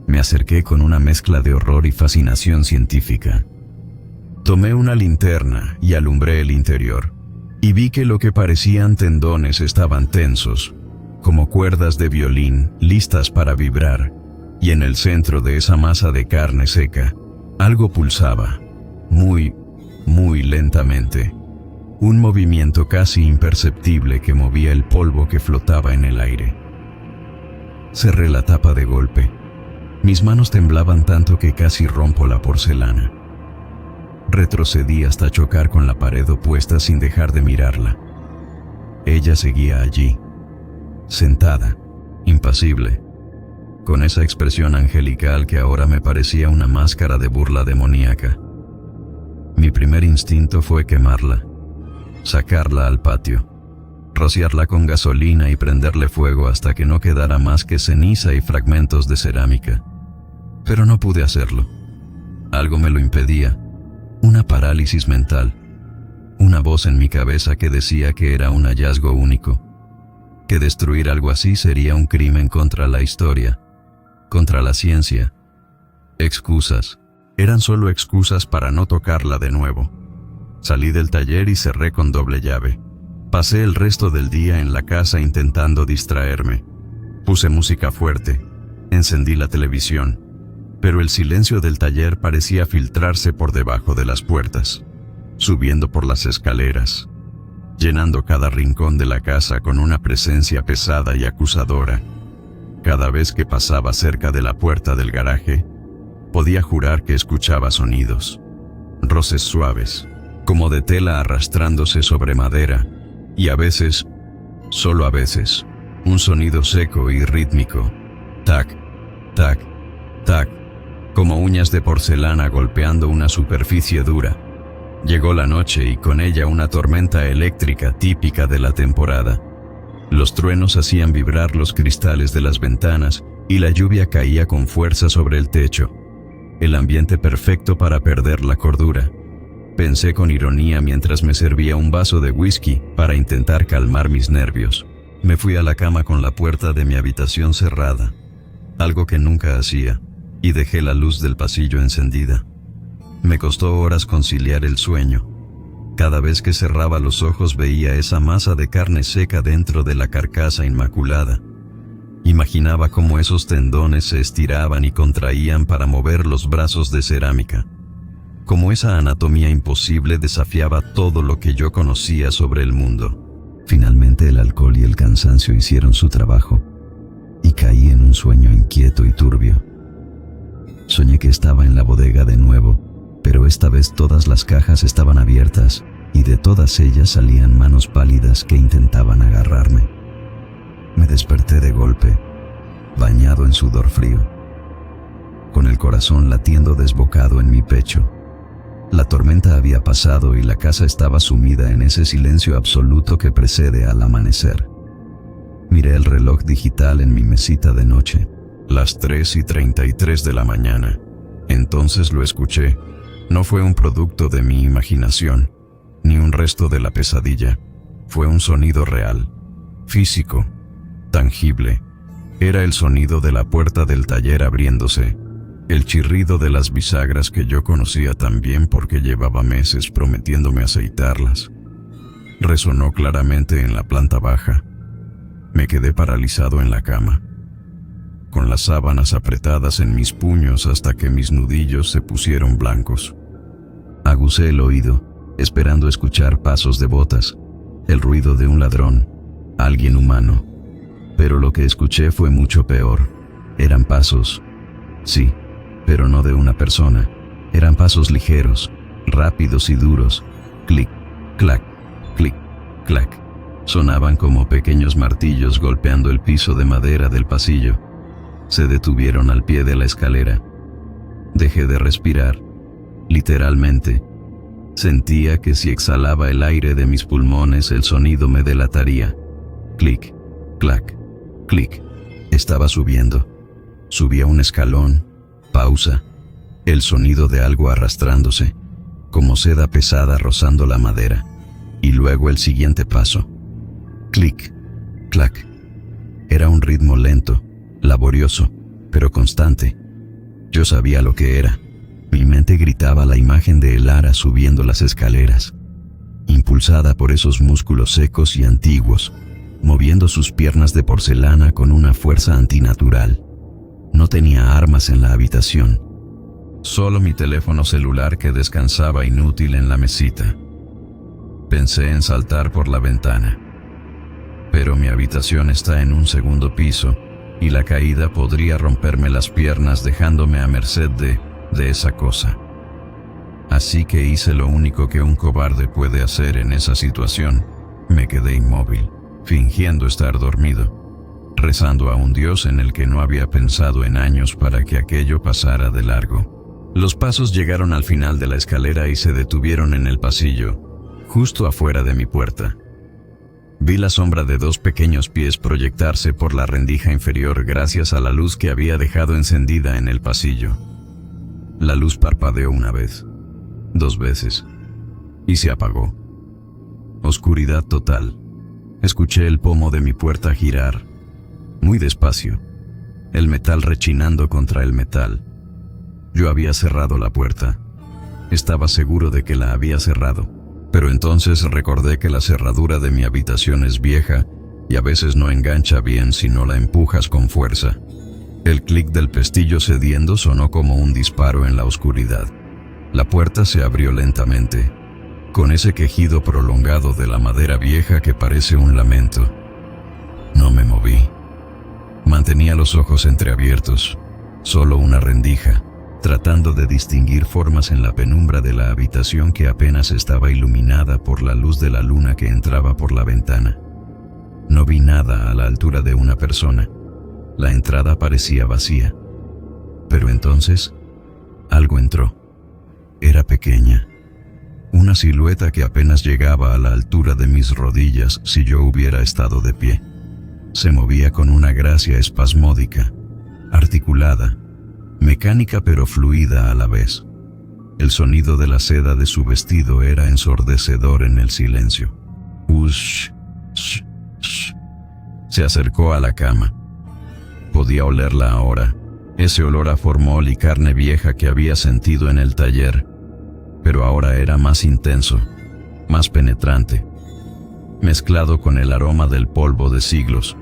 Me acerqué con una mezcla de horror y fascinación científica. Tomé una linterna y alumbré el interior, y vi que lo que parecían tendones estaban tensos, como cuerdas de violín listas para vibrar, y en el centro de esa masa de carne seca, algo pulsaba, muy lentamente. Un movimiento casi imperceptible que movía el polvo que flotaba en el aire. Cerré la tapa de golpe. Mis manos temblaban tanto que casi rompo la porcelana. Retrocedí hasta chocar con la pared opuesta sin dejar de mirarla. Ella seguía allí, sentada, impasible, con esa expresión angelical que ahora me parecía una máscara de burla demoníaca. Mi primer instinto fue quemarla, sacarla al patio, rociarla con gasolina y prenderle fuego hasta que no quedara más que ceniza y fragmentos de cerámica. Pero no pude hacerlo. Algo me lo impedía, una parálisis mental, una voz en mi cabeza que decía que era un hallazgo único, que destruir algo así sería un crimen contra la historia, contra la ciencia. Excusas, eran solo excusas para no tocarla de nuevo. Salí del taller y cerré con doble llave. Pasé el resto del día en la casa intentando distraerme. Puse música fuerte, encendí la televisión, pero el silencio del taller parecía filtrarse por debajo de las puertas, subiendo por las escaleras, llenando cada rincón de la casa con una presencia pesada y acusadora. Cada vez que pasaba cerca de la puerta del garaje, podía jurar que escuchaba sonidos, roces suaves, como de tela arrastrándose sobre madera, y a veces, solo a veces, un sonido seco y rítmico, tac, tac, tac, como uñas de porcelana golpeando una superficie dura. Llegó la noche y con ella una tormenta eléctrica típica de la temporada. Los truenos hacían vibrar los cristales de las ventanas y la lluvia caía con fuerza sobre el techo. El ambiente perfecto para perder la cordura. Pensé con ironía mientras me servía un vaso de whisky para intentar calmar mis nervios. Me fui a la cama con la puerta de mi habitación cerrada, algo que nunca hacía, y dejé la luz del pasillo encendida. Me costó horas conciliar el sueño. Cada vez que cerraba los ojos veía esa masa de carne seca dentro de la carcasa inmaculada. Imaginaba cómo esos tendones se estiraban y contraían para mover los brazos de cerámica. Cómo esa anatomía imposible desafiaba todo lo que yo conocía sobre el mundo. Finalmente el alcohol y el cansancio hicieron su trabajo, y caí en un sueño inquieto y turbio. Soñé que estaba en la bodega de nuevo, pero esta vez todas las cajas estaban abiertas, y de todas ellas salían manos pálidas que intentaban agarrarme. Me desperté de golpe, bañado en sudor frío, con el corazón latiendo desbocado en mi pecho. La tormenta había pasado y la casa estaba sumida en ese silencio absoluto que precede al amanecer. Miré el reloj digital en mi mesita de noche, las 3:33 de la mañana. Entonces lo escuché. No fue un producto de mi imaginación, ni un resto de la pesadilla. Fue un sonido real, físico, tangible. Era el sonido de la puerta del taller abriéndose, el chirrido de las bisagras que yo conocía tan bien porque llevaba meses prometiéndome aceitarlas. Resonó claramente en la planta baja. Me quedé paralizado en la cama, con las sábanas apretadas en mis puños hasta que mis nudillos se pusieron blancos. Agucé el oído, esperando escuchar pasos de botas, el ruido de un ladrón, alguien humano. Pero lo que escuché fue mucho peor. Eran pasos, sí, pero no de una persona. Eran pasos ligeros, rápidos y duros. Clic, clac, clic, clac. Sonaban como pequeños martillos golpeando el piso de madera del pasillo. Se detuvieron al pie de la escalera. Dejé de respirar, literalmente. Sentía que si exhalaba el aire de mis pulmones el sonido me delataría. Clic, clac, clic. Estaba subiendo. Subía un escalón. Pausa. El sonido de algo arrastrándose, como seda pesada rozando la madera. Y luego el siguiente paso. Clic, clac. Era un ritmo lento, laborioso, pero constante. Yo sabía lo que era. Mi mente gritaba la imagen de Elara subiendo las escaleras, impulsada por esos músculos secos y antiguos, moviendo sus piernas de porcelana con una fuerza antinatural. No tenía armas en la habitación, solo mi teléfono celular que descansaba inútil en la mesita. Pensé en saltar por la ventana, pero mi habitación está en un segundo piso y la caída podría romperme las piernas dejándome a merced de esa cosa. Así que hice lo único que un cobarde puede hacer en esa situación. Me quedé inmóvil, fingiendo estar dormido, rezando a un Dios en el que no había pensado en años para que aquello pasara de largo. Los pasos llegaron al final de la escalera y se detuvieron en el pasillo, justo afuera de mi puerta. Vi la sombra de dos pequeños pies proyectarse por la rendija inferior gracias a la luz que había dejado encendida en el pasillo. La luz parpadeó una vez, 2 veces, y se apagó. Oscuridad total. Escuché el pomo de mi puerta girar, muy despacio, el metal rechinando contra el metal. Yo había cerrado la puerta. Estaba seguro de que la había cerrado, pero entonces recordé que la cerradura de mi habitación es vieja y a veces no engancha bien si no la empujas con fuerza. El clic del pestillo cediendo sonó como un disparo en la oscuridad. La puerta se abrió lentamente, con ese quejido prolongado de la madera vieja que parece un lamento. No me moví. Mantenía los ojos entreabiertos, solo una rendija, tratando de distinguir formas en la penumbra de la habitación que apenas estaba iluminada por la luz de la luna que entraba por la ventana. No vi nada a la altura de una persona. La entrada parecía vacía. Pero entonces, algo entró. Era pequeña. Una silueta que apenas llegaba a la altura de mis rodillas si yo hubiera estado de pie. Se movía con una gracia espasmódica, articulada, mecánica pero fluida a la vez. El sonido de la seda de su vestido era ensordecedor en el silencio. Ush, sh, sh. Se acercó a la cama. Podía olerla ahora, ese olor a formol y carne vieja que había sentido en el taller, pero ahora era más intenso, más penetrante, mezclado con el aroma del polvo de siglos.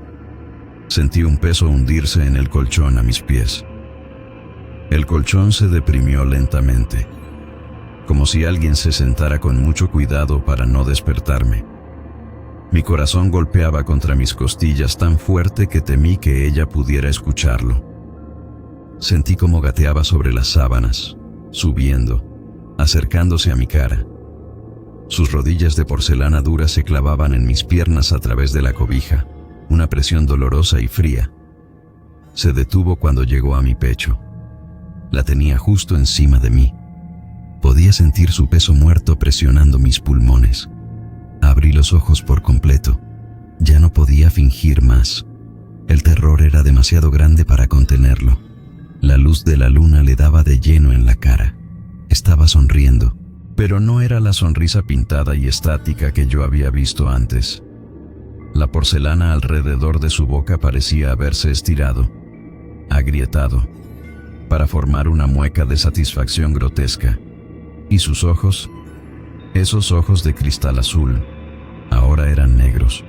Sentí un peso hundirse en el colchón a mis pies. El colchón se deprimió lentamente, como si alguien se sentara con mucho cuidado para no despertarme. Mi corazón golpeaba contra mis costillas tan fuerte que temí que ella pudiera escucharlo. Sentí como gateaba sobre las sábanas, subiendo, acercándose a mi cara. Sus rodillas de porcelana dura se clavaban en mis piernas a través de la cobija, una presión dolorosa y fría. Se detuvo cuando llegó a mi pecho. La tenía justo encima de mí. Podía sentir su peso muerto presionando mis pulmones. Abrí los ojos por completo. Ya no podía fingir más. El terror era demasiado grande para contenerlo. La luz de la luna le daba de lleno en la cara. Estaba sonriendo, pero no era la sonrisa pintada y estática que yo había visto antes. La porcelana alrededor de su boca parecía haberse estirado, agrietado, para formar una mueca de satisfacción grotesca. Y sus ojos, esos ojos de cristal azul, ahora eran negros.